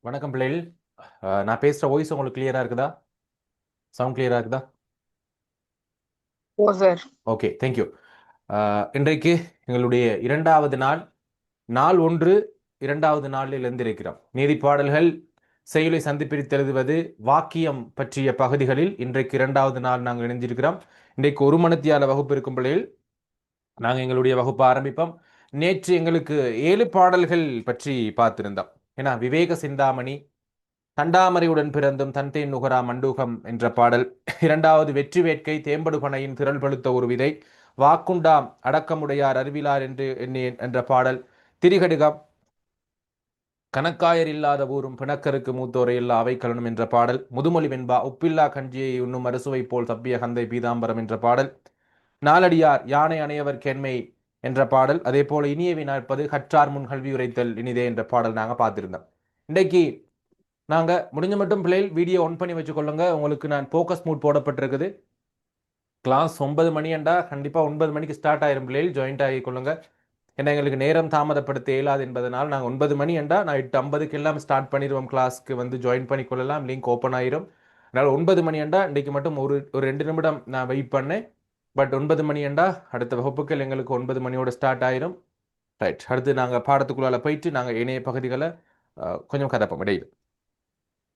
வணக்கம் பிள்ளைகள். நான் பேசுகிற வாய்ஸ் உங்களுக்கு கிளியராக இருக்குதா? சவுண்ட் கிளியராக இருக்குதா? ஓ சார். Okay, thank you. இன்றைக்கு எங்களுடைய இரண்டாவது நாள், நாள் 1 இரண்டாவது நாளில் இருந்திருக்கிறோம். நீதி பாடல்கள், செய்யுளை சந்திப்பிரித்து எழுதுவது, வாக்கியம் பற்றிய பகுதிகளில் இன்றைக்கு இரண்டாவது நாள் நாங்கள் இணைஞ்சிருக்கிறோம். இன்றைக்கு ஒரு மணித்தியால வகுப்பு இருக்கும் பிள்ளைகள் நாங்கள் எங்களுடைய வகுப்பை ஆரம்பிப்போம். நேற்று எங்களுக்கு 7 பாடல்கள் பற்றி பார்த்திருந்தோம். ஏன்னா விவேக சிந்தாமணி, தண்டாமரையுடன் பிறந்தும் தன்தேன் நுகரா மண்டூகம் என்ற பாடல், இரண்டாவது வெற்றி வேட்கை, தேம்படு பனையின் திரள் பழுத்த ஒரு விதை, வாக்குண்டாம் அடக்கமுடையார் அறிவிலார் என்று எண்ணேன் என்ற பாடல், திரிகடுகம், கணக்காயர் இல்லாத ஊரும் பிணக்கருக்கு மூத்தோரை இல்லா அவை கலனும் என்ற பாடல், முதுமொழி வெண்பா உப்பில்லா கஞ்சியை உண்ணும் அரசுவை போல் தப்பிய கந்தை பீதாம்பரம் என்ற பாடல், நாலடியார் யானை அணையவர் கேண்மை என்ற பாடல், அதே போல இனிய வினாற்பது கற்றார் முன் கல்வி உரைத்தல் இனிதே என்ற பாடல் நாங்கள் பார்த்திருந்தோம். இன்றைக்கு நாங்கள் முடிஞ்ச மட்டும் பிள்ளைகள் வீடியோ ஆன் பண்ணி வச்சுக்கொள்ளுங்க. உங்களுக்கு நான் ஃபோக்கஸ் மூட் போடப்பட்டிருக்குது. கிளாஸ் 9 மணிண்டா கண்டிப்பாக 9 மணிக்கு ஸ்டார்ட் ஆயிரும் பிள்ளைகள், ஜாயின்ட் ஆகிக்கொள்ளுங்க. ஏன்னா எங்களுக்கு நேரம் தாமதப்படுத்த இயலாது என்பதனால் நாங்கள் 9 மணிண்டா நான் 8:50 எல்லாம் ஸ்டார்ட் பண்ணிடுவோம். கிளாஸ்க்கு வந்து ஜாயின் பண்ணிக்கொள்ளலாம், லிங்க் ஓப்பன் ஆயிரும். அதனால் 9 மணிண்டா இன்றைக்கு மட்டும் ஒரு 2 நிமிடம் நான் வெயிட் பண்ணேன். பட் 9 மணிண்டா அடுத்த வகுப்புகள் எங்களுக்கு 9 மணியோட ஸ்டார்ட் ஆயிரும். ரைட், அடுத்து நாங்கள் பாடத்துக்குள்ளால போயிட்டு நாங்கள் இணைய பகுதிகளை கொஞ்சம் கதப்போம் இடையில்.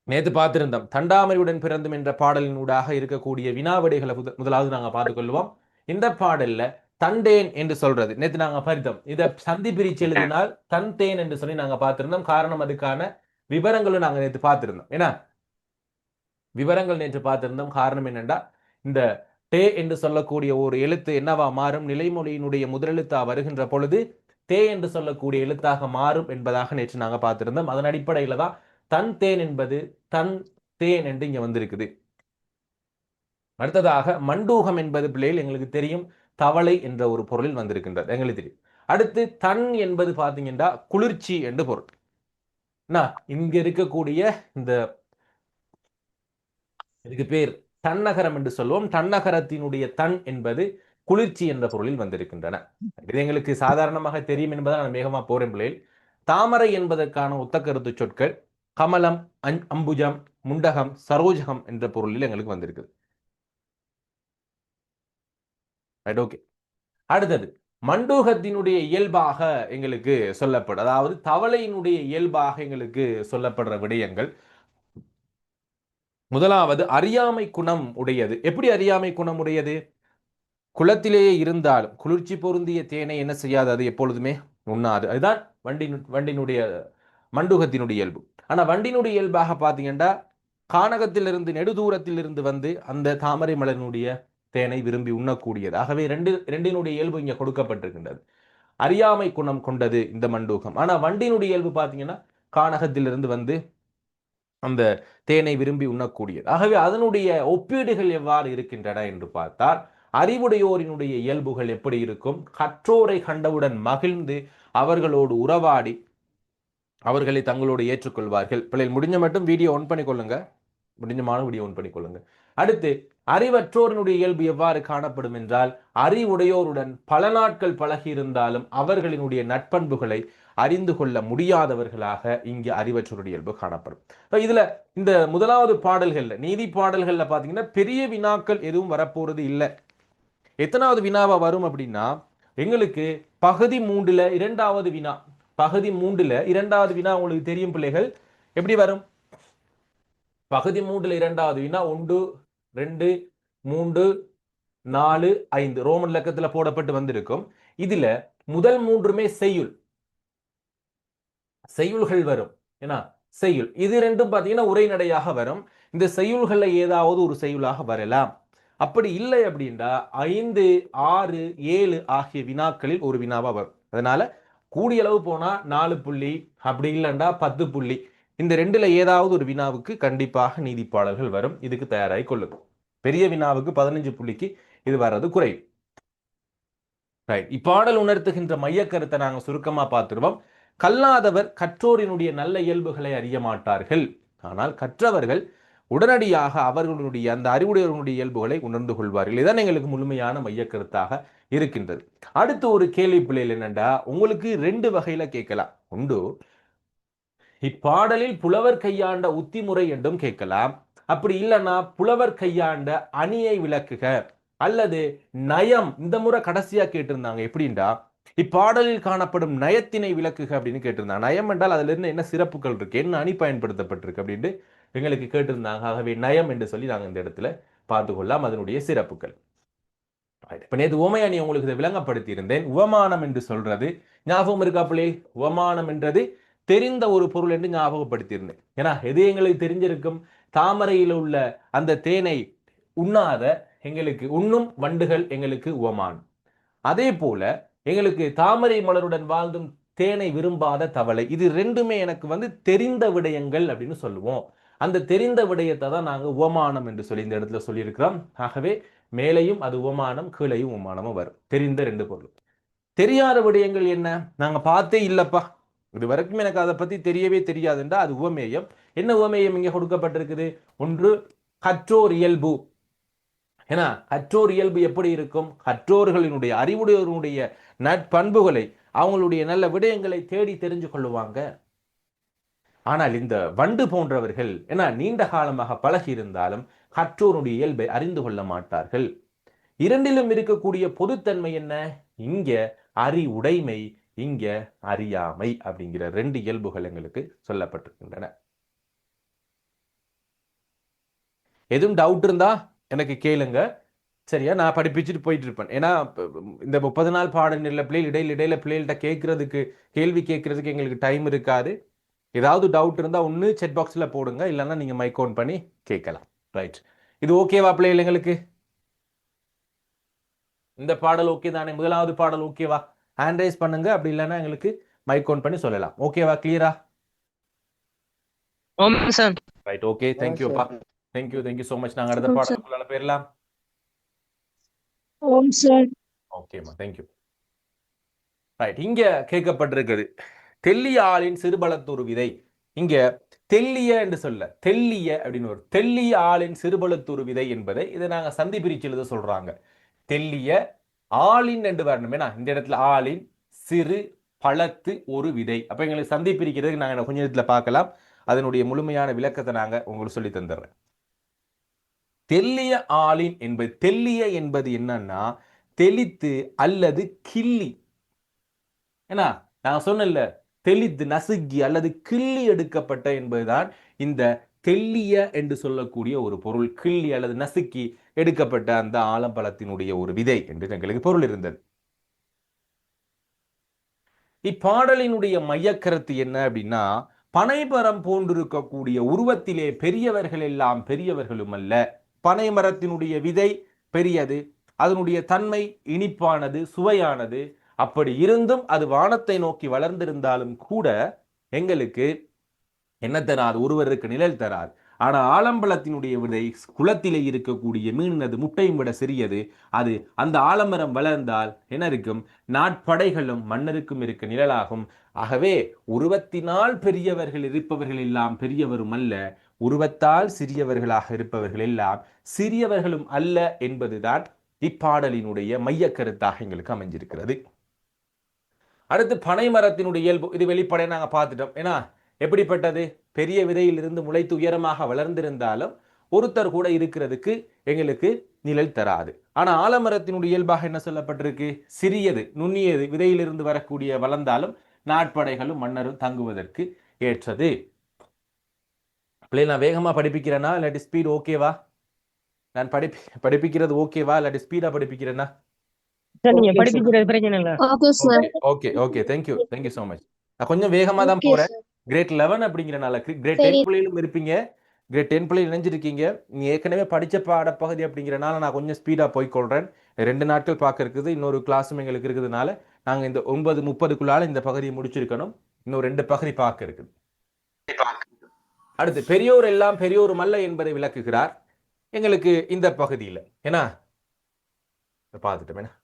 நேற்று பார்த்திருந்தோம் தண்டாமரையுடன் பிறந்தும் என்ற பாடலின் ஊடாக இருக்கக்கூடிய வினாவிடைகளை முதலாவது நாங்கள் பார்த்துக்கொள்வோம். இந்த பாடல்ல தண்டேன் என்று சொல்றது நேற்று நாங்கள் பார்த்தோம். இதை சந்தி பிரிச்சு எழுதினால் தன்தேன் என்று சொல்லி நாங்கள் பார்த்திருந்தோம். காரணம் அதுக்கான விவரங்களும் நாங்கள் நேற்று பார்த்திருந்தோம். ஏன்னா விவரங்கள் நேற்று பார்த்திருந்தோம். காரணம் என்னென்றா, இந்த டே என்று சொல்லக்கூடிய ஒரு எழுத்து என்னவா மாறும், நிலைமொழியினுடைய முதலெழுத்தா வருகின்ற பொழுது தே என்று சொல்லக்கூடிய எழுத்தாக மாறும் என்பதாக நேற்று நாங்கள் பார்த்திருந்தோம். அதன் அடிப்படையில தான் தன் தேன் என்பது தன் தேன் என்று இங்க வந்திருக்குது. அடுத்ததாக மண்டூகம் என்பது பிள்ளைகள் எங்களுக்கு தெரியும் தவளை என்ற ஒரு பொருளில் வந்திருக்கின்றது, எங்களுக்கு தெரியும். அடுத்து தன் என்பது பார்த்தீங்கன்னா குளிர்ச்சி என்று பொருள். இங்க இருக்கக்கூடிய இந்த இதுக்கு பேர் தன்னகரம் என்று சொல்லுவோம். தன்னகரத்தினுடைய தன் என்பது குளிர்ச்சி என்ற பொருளில் வந்திருக்கின்றன. இது எங்களுக்கு சாதாரணமாக தெரியும் என்பதால் நான் வேகமா போறேன் பிள்ளைகள். தாமரை என்பதற்கான ஒத்தக்கருத்து சொற்கள் கமலம், அம்புஜம், முண்டகம், சரோஜகம் என்ற பொருளில் எங்களுக்கு வந்திருக்குது. ஓகே, அடுத்தது மண்டூகத்தினுடைய இயல்பாக எங்களுக்கு சொல்லப்படும், அதாவது தவளையினுடைய இயல்பாக எங்களுக்கு சொல்லப்படுற விடயங்கள். முதலாவது அறியாமை குணம் உடையது. எப்படி அறியாமை குணம் உடையது? குளத்திலேயே இருந்தாலும் குளிர்ச்சி பொருந்திய தேனை என்ன செய்யாது, அது எப்பொழுதுமே உண்ணாது. அதுதான் வண்டினுடைய மண்டூகத்தினுடைய இயல்பு. ஆனா வண்டினுடைய இயல்பாக பார்த்தீங்கன்னா கானகத்திலிருந்து நெடுதூரத்திலிருந்து வந்து அந்த தாமரை மலரினுடைய தேனை விரும்பி உண்ணக்கூடியது. ஆகவே ரெண்டினுடைய இயல்பு இங்க கொடுக்கப்பட்டிருக்கின்றது. அறியாமை குணம் கொண்டது இந்த மண்டூகம். ஆனா வண்டினுடைய இயல்பு பார்த்தீங்கன்னா கானகத்திலிருந்து வந்து அந்த தேனை விரும்பி உண்ணக்கூடியது. ஆகவே அதனுடைய ஒப்பீடுகள் எவ்வாறு இருக்கின்றன என்று பார்த்தால், அறிவுடையோரினுடைய இயல்புகள் எப்படி இருக்கும்? கற்றோரை கண்டவுடன் மகிழ்ந்து அவர்களோடு உறவாடி அவர்களை தங்களோடு ஏற்றுக்கொள்வார்கள். பிள்ளைகள் முடிஞ்ச மட்டும் வீடியோ ஒன் பண்ணிக்கொள்ளுங்க, முடிஞ்சமான வீடியோ ஒன் பண்ணிக்கொள்ளுங்க. அடுத்து அறிவற்றோரினுடைய இயல்பு எவ்வாறு காணப்படும் என்றால், அறிவுடையோருடன் பல நாட்கள் பழகி இருந்தாலும் அவர்களினுடைய நட்பண்புகளை அறிந்து கொள்ள முடியாதவர்களாக இங்கு அறிவற்றோருடைய இயல்பு காணப்படும். இதுல இந்த முதலாவது பாடல்கள்ல, நீதி பாடல்கள்ல பாத்தீங்கன்னா பெரிய வினாக்கள் எதுவும் வரப்போறது இல்லை. எத்தனாவது வினாவா வரும் அப்படின்னா, எங்களுக்கு பகுதி 3ல இரண்டாவது வினா, பகுதி 3ல இரண்டாவது வினா உங்களுக்கு தெரியும் பிள்ளைகள் எப்படி வரும். பகுதி 3ல இரண்டாவது வினா 1, 2, 3, 4, 5 ரோமன் இலக்கத்துல போடப்பட்டு வந்திருக்கும். இதுல முதல் 3மே செய்யுள்கள் வரும். ஏன்னா செய்யுள் இது ரெண்டும் பார்த்தீங்கன்னா உரைநடையாக வரும். இந்த செய்யுள்கள்ல ஏதாவது ஒரு செய்யுளாக வரலாம். அப்படி இல்லை அப்படின்னா 5, 6, 7 ஆகிய வினாக்களில் ஒரு வினாவா வரும். அதனால கூடிய அளவு போனா 4 புள்ளி, அப்படி இல்லைண்டா 10 புள்ளி, இந்த ரெண்டுல ஏதாவது ஒரு வினாவுக்கு கண்டிப்பாக நீதிப்பாடல்கள் வரும். இதுக்கு தயாராகி கொள்ளுங்க. பெரிய வினாவுக்கு 15 புள்ளிக்கு இது வர்றது குறைவு. இப்பாடல் உணர்த்துகின்ற மைய கருத்தை நாங்கள் சுருக்கமா பார்த்துருவோம். கல்லாதவர் கற்றோரினுடைய நல்ல இயல்புகளை அறிய மாட்டார்கள், ஆனால் கற்றவர்கள் உடனடியாக அவர்களுடைய அந்த அறிவுடையவர்களுடைய இயல்புகளை உணர்ந்து கொள்வார்கள். இதுதான் எங்களுக்கு முழுமையான மைய கருத்தாக இருக்கின்றது. அடுத்து ஒரு கேள்வி பிள்ளைகள் என்னண்டா, உங்களுக்கு 2 வகையில கேட்கலாம் உண்டு. இப்பாடலில் புலவர் கையாண்ட உத்திமுறை என்றும் கேட்கலாம். அப்படி இல்லைன்னா புலவர் கையாண்ட அணியை விளக்குக அல்லது நயம். இந்த முறை கடைசியா கேட்டிருந்தாங்க எப்படின்னா இப்பாடலில் காணப்படும் நயத்தினை விளக்குக அப்படின்னு கேட்டிருந்தாங்க. நயம் என்றால் அதுல இருந்து என்ன சிறப்புகள் இருக்கு, என்ன அணி பயன்படுத்தப்பட்டிருக்கு அப்படின்னு எங்களுக்கு கேட்டிருந்தாங்க. ஆகவே நயம் என்று சொல்லி நாங்கள் இந்த இடத்துல பார்த்து கொள்ளலாம் அதனுடைய சிறப்புகள். இப்ப நேற்று உவமை அணி உங்களுக்கு இதை விளங்கப்படுத்தி இருந்தேன். உவமானம் என்று சொல்றது ஞாபகம் இருக்காப்புலே? உவமானம் என்றது தெரிந்த ஒரு பொருள் என்று ஞாபகப்படுத்தியிருந்தேன். ஏன்னா எது எங்களுக்கு தெரிஞ்சிருக்கும்? தாமரையில் உள்ள அந்த தேனை உண்ணாத எங்களுக்கு உண்ணும் வண்டுகள் எங்களுக்கு உவமானம். அதே போல எங்களுக்கு தாமரை மலருடன் வாழ்ந்தும் தேனை விரும்பாத தவளை. இது ரெண்டுமே எனக்கு தெரிந்த விடயங்கள் அப்படின்னு சொல்லுவோம். அந்த தெரிந்த விடயத்தை தான் நாங்கள் உவமானம் என்று சொல்லி இந்த இடத்துல சொல்லியிருக்கிறோம். ஆகவே மேலையும் அது உவமானம், கீழையும் உவமானமும் வரும். தெரிந்த ரெண்டு பொருள். தெரியாத விடயங்கள் என்ன? நாங்க பார்த்தே இல்லப்பா, இது வரைக்கும் எனக்கு அதை பத்தி தெரியவே தெரியாதுன்றா அது உவமேயம். என்ன உவமேயம் இங்க கொடுக்கப்பட்டிருக்குது? ஒன்று கற்றோர் இயல்பு. ஏன்னா கற்றோர் இயல்பு எப்படி இருக்கும்? கற்றோர்களினுடைய அறிவுடையோருடைய நட்பண்புகளை அவங்களுடைய நல்ல விடயங்களை தேடி தெரிஞ்சு கொள்ளுவாங்க. ஆனால் இந்த வண்டு போன்றவர்கள் ஏன்னா நீண்ட காலமாக பழகி இருந்தாலும் கற்றோருடைய இயல்பை அறிந்து கொள்ள மாட்டார்கள். இரண்டிலும் இருக்கக்கூடிய பொதுத்தன்மை என்ன? இங்க அறிவுடைமை, இங்க அறியாமை அப்படிங்கிற ரெண்டு இயல்புகள் எங்களுக்கு சொல்லப்பட்டிருக்கின்றன. எதுவும் டவுட் இருந்தா எனக்கு கேளுங்க, சரியா? நான் படிப்பிச்சுட்டு போயிட்டு இருப்பேன். ஏன்னா இந்த 30 நாள் பாடநிலை பிள்ளைகள் இடையில பிள்ளைகள்கிட்ட கேட்கறதுக்கு கேள்வி கேட்கறதுக்கு எங்களுக்கு டைம் இருக்காது. ஏதாவது டவுட் இருந்தா ஒன்று செட் பாக்ஸில் போடுங்க, இல்லைன்னா நீங்க மைக் ஆன் பண்ணி கேட்கலாம். ரைட், இது ஓகேவா பிள்ளைகள்? எங்களுக்கு இந்த பாடல் ஓகே தானே? முதலாவது பாடல் ஓகேவா? ஹேண்ட் ரைஸ் பண்ணுங்க, அப்படி இல்லைன்னா எங்களுக்கு மைக் ஆன் பண்ணி சொல்லலாம். ஓகேவா? கிளியரா? ரைட், ஓகே, தேங்க்யூப்பா. Thank you so much. நாங்கள் அடுத்த பாடலுக்குள்ள போயிடலாம். ஓகேம்மா, தேங்க்யூ. ரைட், இங்க கேட்கப்பட்டிருக்குது தெல்லிய ஆளின் சிறுபலத்தொரு விதை. இங்க தெல்லிய என்று சொல்ல தெல்லிய அப்படின்னு ஒரு தெல்லிய ஆளின் சிறுபலத்தொரு விதை என்பதை இதை நாங்க சந்தி பிரிச்சு எழுத சொல்றாங்க. தெல்லிய ஆளின் என்று வரணும். ஏன்னா இந்த இடத்துல ஆளின் சிறு பழத்து ஒரு விதை. அப்ப எங்களுக்கு சந்தி பிரிக்கிறதுக்கு நாங்க கொஞ்ச நேரத்துல பார்க்கலாம். அதனுடைய முழுமையான விளக்கத்தை நாங்க உங்களுக்கு சொல்லி தந்துடுறேன். தெல்லிய ஆளின் என்பது, தெல்லிய என்பது என்னன்னா தெளித்து அல்லது கிள்ளி. ஏன்னா நான் சொன்னேன்ல, தெளித்து நசுக்கி அல்லது கிள்ளி எடுக்கப்பட்ட என்பதுதான் இந்த தெல்லிய என்று சொல்லக்கூடிய ஒரு பொருள். கிள்ளி அல்லது நசுக்கி எடுக்கப்பட்ட அந்த ஆலம்பழத்தினுடைய ஒரு விதை என்று எங்களுக்கு பொருள் இருந்தது. இப்பாடலினுடைய மையக்கருத்து என்ன அப்படின்னா, பனைமரம் போன்றிருக்கக்கூடிய உருவத்திலே பெரியவர்கள் எல்லாம் பெரியவர்களும் அல்ல. பனைமரத்தினுடைய விதை பெரியது, அதனுடைய தன்மை இனிப்பானது, சுவையானது. அப்படி இருந்தும் அது வானத்தை நோக்கி வளர்ந்திருந்தாலும் கூட எங்களுக்கு என்ன தராது? ஒருவருக்கு நிழல் தராது. ஆனா ஆலம்பழத்தினுடைய விதை குளத்திலே இருக்கக்கூடிய மீனது முட்டையும் விட சிறியது. அது அந்த ஆலமரம் வளர்ந்தால் என்ன இருக்கும்? நாட்படைகளும் மன்னருக்கும் இருக்க நிழலாகும். ஆகவே உருவத்தினால் பெரியவர்கள் இருப்பவர்கள் எல்லாம் பெரியவரும் அல்ல, உருவத்தால் சிறியவர்களாக இருப்பவர்கள் எல்லாம் சிறியவர்களும் அல்ல என்பதுதான் இப்பாடலினுடைய மைய கருத்தாக எங்களுக்கு அமைஞ்சிருக்கிறது. அடுத்து பனைமரத்தினுடைய இயல்பு, இது வெளிப்படையை நாங்கள் பார்த்துட்டோம். ஏன்னா எப்படிப்பட்டது? பெரிய விதையிலிருந்து முளைத்து உயரமாக வளர்ந்திருந்தாலும் ஒருத்தர் கூட இருக்கிறதுக்கு எங்களுக்கு நிழல் தராது. ஆனா ஆலமரத்தினுடைய இயல்பாக என்ன சொல்லப்பட்டிருக்கு? சிறியது, நுண்ணியது, விதையிலிருந்து வரக்கூடிய வளர்ந்தாலும் நாட்படைகளும் மன்னரும் தங்குவதற்கு ஏற்றது. நான் வேகமா படிப்பிக்கிறேன்னா இல்லாட்டி ஸ்பீட் ஓகேவா? நான் படிப்பிக்கிறது ஓகேவா இல்லாட்டி ஸ்பீடா படிப்பிக்கிறேன்னா? Okay okay, thank you so much. நான் கொஞ்சம் வேகமா தான் போறேன். கிரேட் 11 அப்படிங்கிறனால கிரேட் 10 பிள்ளைகளும் இருப்பீங்க, கிரேட் 10 பிள்ளைகள் இணைஞ்சிருக்கீங்க. நீ ஏற்கனவே படிச்ச பாடப்பகுதி அப்படிங்கிறனால நான் கொஞ்சம் ஸ்பீடா போய்கொள்றேன். 2 நாட்கள் பார்க்க இருக்குது, இன்னொரு கிளாஸும் எங்களுக்கு இருக்கிறதுனால நாங்க இந்த 9:30க்குள்ளால இந்த பகுதியை முடிச்சிருக்கணும். இன்னும் 2 பகுதி பார்க்க இருக்குது. அடுத்து பெரியோர் எல்லாம் பெரியோரும் அல்ல என்பதை விளக்குகிறார் எங்களுக்கு இந்த பகுதியில். ஏன்னா பார்த்துட்டோம்.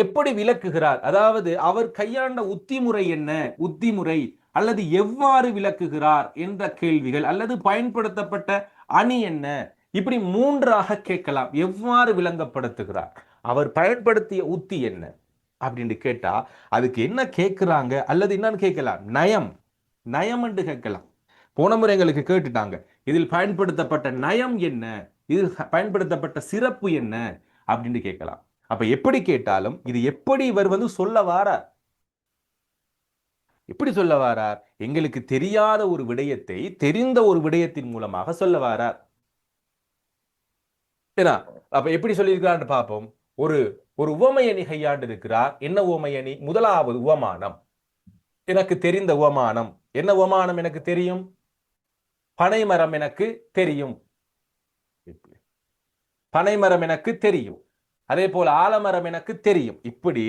எப்படி விளக்குகிறார்? அதாவது அவர் கையாண்ட உத்திமுறை என்ன, உத்திமுறை அல்லது எவ்வாறு விளக்குகிறார் என்ற கேள்விகள், அல்லது பயன்படுத்தப்பட்ட அணி என்ன, இப்படி 3ஆக கேட்கலாம். எவ்வாறு விளங்கப்படுத்துகிறார், அவர் பயன்படுத்திய உத்தி என்ன அப்படின்னு கேட்டா அதுக்கு என்ன கேட்கிறாங்க, அல்லது என்னன்னு கேட்கலாம். நயம், நயம் என்று கேட்கலாம். போன முறை எங்களுக்கு கேட்டுட்டாங்க, இதில் பயன்படுத்தப்பட்ட நயம் என்ன, இதில் பயன்படுத்தப்பட்ட சிறப்பு என்ன அப்படின்னு கேட்கலாம். அப்ப எப்படி கேட்டாலும் இது எப்படி இவர் சொல்ல வாரார், எப்படி சொல்ல வாரார், எங்களுக்கு தெரியாத ஒரு விடயத்தை தெரிந்த ஒரு விடயத்தின் மூலமாக சொல்ல வாரார். ஏன்னா அப்ப எப்படி சொல்லியிருக்கிறான்னு பார்ப்போம். ஒரு ஒரு உவமையணி கையாண்டு இருக்கிறார். என்ன உவமையணி? முதலாவது உவமானம், எனக்கு தெரிந்த உவமானம். என்ன உவமானம் எனக்கு தெரியும்? பனைமரம் எனக்கு தெரியும், பனைமரம் எனக்கு தெரியும். அதே போல ஆலமரம் எனக்கு தெரியும். இப்படி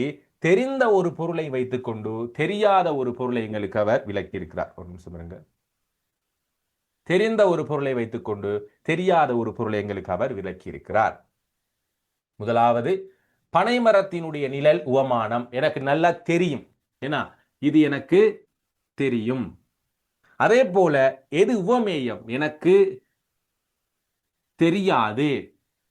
தெரிந்த ஒரு பொருளை வைத்துக்கொண்டு தெரியாத ஒரு பொருளை எங்களுக்கு அவர் விளக்கி இருக்கிறார். ஒரு நிமிஷம் இருங்க. தெரிந்த ஒரு பொருளை வைத்துக்கொண்டு தெரியாத ஒரு பொருளை எங்களுக்கு அவர் விளக்கி இருக்கிறார். முதலாவது பனைமரத்தினுடைய நிழல் உவமானம், எனக்கு நல்லா தெரியும். ஏன்னா இது எனக்கு தெரியும். அதே போல எது உவமேயம்? எனக்கு தெரியாது.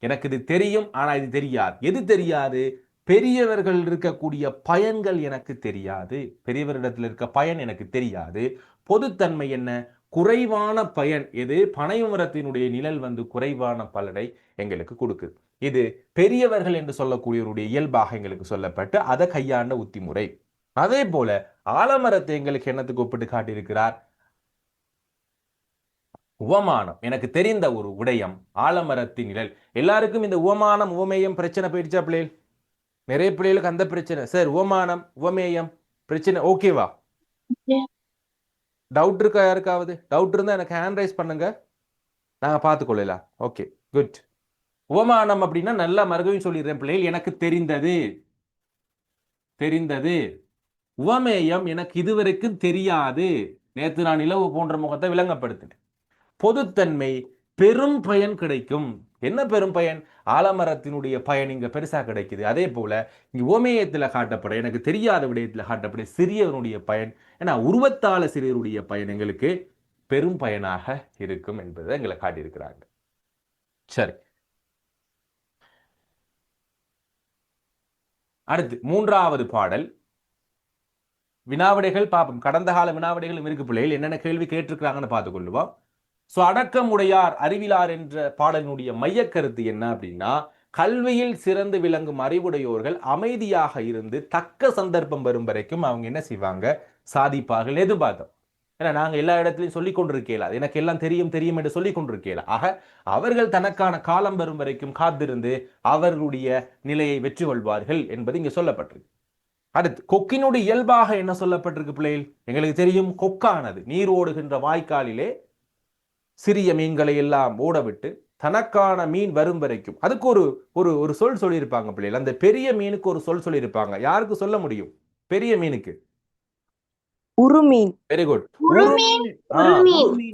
எனக்கு இது தெரியும், ஆனா இது தெரியாது. எது தெரியாது? பெரியவர்கள் இருக்கக்கூடிய பயன்கள் எனக்கு தெரியாது. பெரியவரிடத்தில் இருக்க பயன் எனக்கு தெரியாது. பொதுத்தன்மை என்ன? குறைவான பயன். எது? பனைமரத்தினுடைய நிழல் குறைவான பலனை எங்களுக்கு கொடுக்குது. இது பெரியவர்கள் என்று சொல்லக்கூடியவருடைய இயல்பாக எங்களுக்கு சொல்லப்பட்டு அதை கையாண்ட உத்திமுறை. அதே போல ஆலமரத்தை எங்களுக்கு என்னத்துக்கு ஒப்பிட்டு காட்டியிருக்கிறார்? உவமானம், எனக்கு தெரிந்த ஒரு விடயம் ஆலமரத்தின் நிழல். எல்லாருக்கும் இந்த உவமானம் உவமேயம் பிரச்சனை போயிடுச்சா பிள்ளைகள்? நிறைய பிள்ளைகளுக்கு அந்த பிரச்சனை. சார் உவமானம் உவமேயம் பிரச்சனை ஓகேவா? டவுட் இருக்கா? யாருக்காவது டவுட் இருந்தா எனக்கு ஹேண்ட் ரைஸ் பண்ணுங்க, நாங்க பார்த்துக்கொள்ளலாம். Okay, good. உவமானம் அப்படின்னா நல்லா மறுபடியும் சொல்லிடுறேன் பிள்ளைகள், எனக்கு தெரிந்தது தெரிந்தது. உவமேயம் எனக்கு இதுவரைக்கும் தெரியாது. நேற்று நான் நிலவு போன்ற முகத்தை விளங்கப்படுத்தினேன். பொதுத்தன்மை, பெரும் பயன் கிடைக்கும். என்ன பெரும் பயன்? ஆலமரத்தினுடைய பயன் இங்க பெருசா கிடைக்குது. அதே போல இங்க ஓமேயத்தில் காட்டப்பட, எனக்கு தெரியாத விடயத்தில் காட்டப்பட சிறியவனுடைய பயன், ஏன்னா உருவத்தால சிறியருடைய பயன் எங்களுக்கு பெரும் பயனாக இருக்கும் என்பதை எங்களை காட்டியிருக்கிறாங்க. சரி, அடுத்து மூன்றாவது பாடல். வினாவிடைகள் பார்ப்போம். கடந்த கால வினாவிடைகளும் இருக்கு பிள்ளைகள், என்னென்ன கேள்வி கேட்டிருக்கிறாங்கன்னு பார்த்துக்கொள்ளுவோம். ஸோ அடக்கமுடையார் அறிவிலார் என்ற பாடலினுடைய மைய கருத்து என்ன அப்படின்னா, கல்வியில் சிறந்து விளங்கும் அறிவுடையோர்கள் அமைதியாக இருந்து தக்க சந்தர்ப்பம் வரும் வரைக்கும் அவங்க என்ன செய்வாங்க? சாதிப்பார்கள். எதிர்பார்த்தோம். ஏன்னா நாங்கள் எல்லா இடத்துலையும் சொல்லிக் கொண்டிருக்கல, எனக்கு எல்லாம் தெரியும் தெரியும் என்று சொல்லிக் கொண்டிருக்கல. ஆக அவர்கள் தனக்கான காலம் வரும் வரைக்கும் காத்திருந்து அவர்களுடைய நிலையை வெற்றி கொள்வார்கள் என்பது இங்கே சொல்லப்பட்டிருக்கு. அடுத்து கொக்கினுடைய இயல்பாக என்ன சொல்லப்பட்டிருக்கு பிள்ளைகள்? எங்களுக்கு தெரியும், கொக்கானது நீர் ஓடுகின்ற வாய்க்காலிலே சிறிய மீன்களை எல்லாம் ஓடவிட்டு தனக்கான மீன் வரும் வரைக்கும், அதுக்கு ஒரு ஒரு ஒரு சொல் சொல்லியிருப்பாங்க பிள்ளைகள். அந்த பெரிய மீனுக்கு ஒரு சொல் சொல்லியிருப்பாங்க. யாருக்கு சொல்ல முடியும்? பெரிய மீனுக்கு உருமீன். Very good. உருமீன்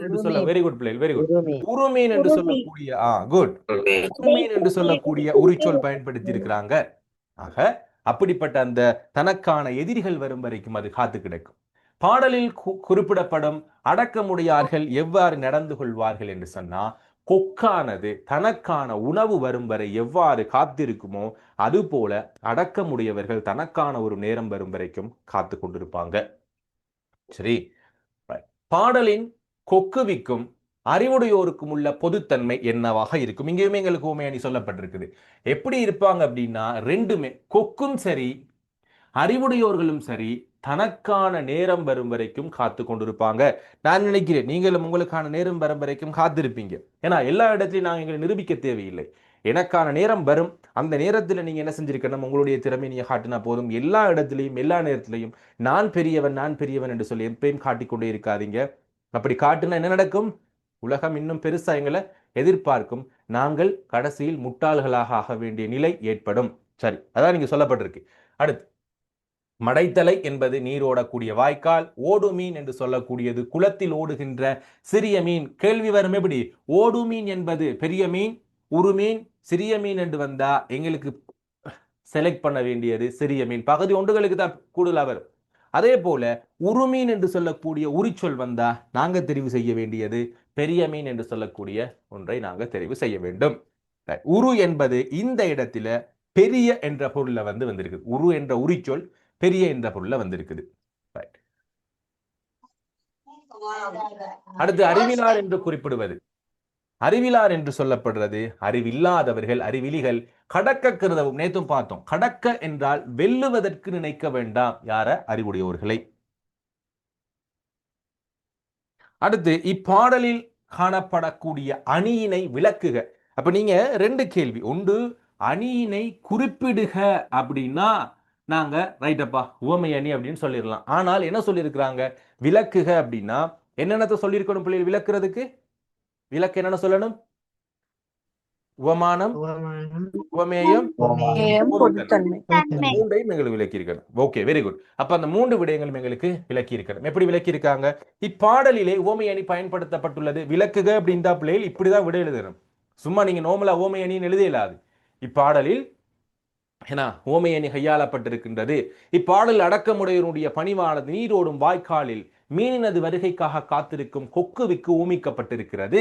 என்று சொல்ல வெரி குட் பிள்ளைகள், வெரி குட். உருமீன் என்று சொல்லக்கூடிய குட், உருமீன் என்று சொல்லக்கூடிய உரிச்சொல் பயன்படுத்தி இருக்கிறாங்க. ஆக அப்படிப்பட்ட அந்த தனக்கான எதிரிகள் வரும் வரைக்கும் அது காத்து கிடைக்கும். பாடலில் குறிப்பிடப்படும் அடக்கமுடையார்கள் எவ்வாறு நடந்து கொள்வார்கள் என்று சொன்னா, கொக்கானது தனக்கான உணவு வரும் வரை எவ்வாறு காத்திருக்குமோ அதுபோல அடக்கமுடையவர்கள் தனக்கான ஒரு நேரம் வரும் வரைக்கும் காத்து கொண்டிருப்பாங்க. சரி, பாடலின் கொக்குவிக்கும் அறிவுடையோருக்கும் உள்ள பொதுத்தன்மை என்னவாக இருக்கும்? இங்கேயுமே எங்களுக்கு உண்மையானி சொல்லப்பட்டிருக்குது. எப்படி இருப்பாங்க அப்படின்னா, ரெண்டுமே, கொக்கும் சரி அறிவுடையோர்களும் சரி தனக்கான நேரம் வரும் வரைக்கும் காத்து கொண்டிருப்பாங்க. நான் நினைக்கிறேன் நீங்களும் உங்களுக்கான நேரம் வரும் வரைக்கும் காத்திருப்பீங்க. ஏன்னா எல்லா இடத்துலையும் நாங்கள் எங்களை நிரூபிக்க தேவையில்லை. எனக்கான நேரம் வரும், அந்த நேரத்தில் நீங்க என்ன செஞ்சிருக்கணும்? உங்களுடைய திறமை நீங்க காட்டினா போதும். எல்லா இடத்துலையும் எல்லா நேரத்திலையும் நான் பெரியவன் நான் பெரியவன் என்று சொல்லி எப்பயும் காட்டிக்கொண்டே இருக்காதீங்க. அப்படி காட்டுனா என்ன நடக்கும்? உலகம் இன்னும் பெருசா எங்களை எதிர்பார்க்கும். நாங்கள் கடைசியில் முட்டாள்களாக ஆக வேண்டிய நிலை ஏற்படும். சரி, அதான் நீங்க சொல்லப்பட்டிருக்கு. அடுத்து மடைத்தலை என்பது நீர் ஓடக்கூடிய வாய்க்கால். ஓடு மீன் என்று சொல்லக்கூடியது குளத்தில் ஓடுகின்ற சிறிய மீன். கேள்வி வரும் எப்படி? ஓடு மீன் என்பது பெரிய மீன், உருமீன் சிறிய மீன் என்று வந்தா எங்களுக்கு செலக்ட் பண்ண வேண்டியது சிறிய மீன். பகுதி ஒன்றுகளுக்கு தான் கூடுதலாக வரும். அதே போல உருமீன் என்று சொல்லக்கூடிய உரிச்சொல் வந்தா நாங்க தெரிவு செய்ய வேண்டியது பெரிய மீன் என்று சொல்லக்கூடிய ஒன்றை நாங்க தெரிவு செய்ய வேண்டும். உரு என்பது இந்த இடத்துல பெரிய என்ற பொருள்ல வந்திருக்கு. உரு என்ற உரிச்சொல் பெரிய என்ற பொருள்ல வந்திருக்குது. அடுத்து அறிவிலார் என்று குறிப்பிடுவது. அறிவிலார் என்று சொல்லப்படுறது அறிவில்லாதவர்கள், அறிவிலிகள். கடக்க கருதவும் நேத்தும் பார்த்தோம். கடக்க என்றால் வெல்லுவதற்கு நினைக்க வேண்டாம். யார? அறிவுடையோர்களை. அடுத்து இப்பாடலில் காணப்படக்கூடிய அணியினை விளக்குக. அப்ப நீங்க ரெண்டு கேள்வி. ஒன்று, அணியினை குறிப்பிடுக அப்படின்னா நாங்க ரைட்டப்பா உவமை அணி அப்படின்னு சொல்லிடலாம். ஆனால் என்ன சொல்லியிருக்கிறாங்க? விளக்குக அப்படின்னா என்னென்னத்தை சொல்லியிருக்கணும் பிள்ளைகள்? விளக்குறதுக்கு விளக்கு என்னென்ன சொல்லணும்? உவமானம், உவமேயம், பொதுத்தன்மை. மூன்றையும் எங்களுக்கு விளக்கி இருக்கணும். Okay, very good. அப்ப அந்த மூன்று விடயங்களும் எங்களுக்கு விளக்கி இருக்கணும். எப்படி விளக்கி இருக்காங்க? இப்பாடலிலே உவமை அணி பயன்படுத்தப்பட்டுள்ளது. விளக்குக அப்படின்ற பிள்ளைகள் இப்படிதான் விட எழுதணும். சும்மா நீங்க நோமலா உவமை அணின்னு எழுத இயலாது. இப்பாடலில் ஏன்னா உவமை அணி கையாளப்பட்டிருக்கின்றது. இப்பாடல் அடக்கமுடையவனுடைய பணிவானது நீரோடும் வாய்க்காலில் மீனினது வருகைக்காக காத்திருக்கும் கொக்குவிக்கு ஊமிக்கப்பட்டிருக்கிறது.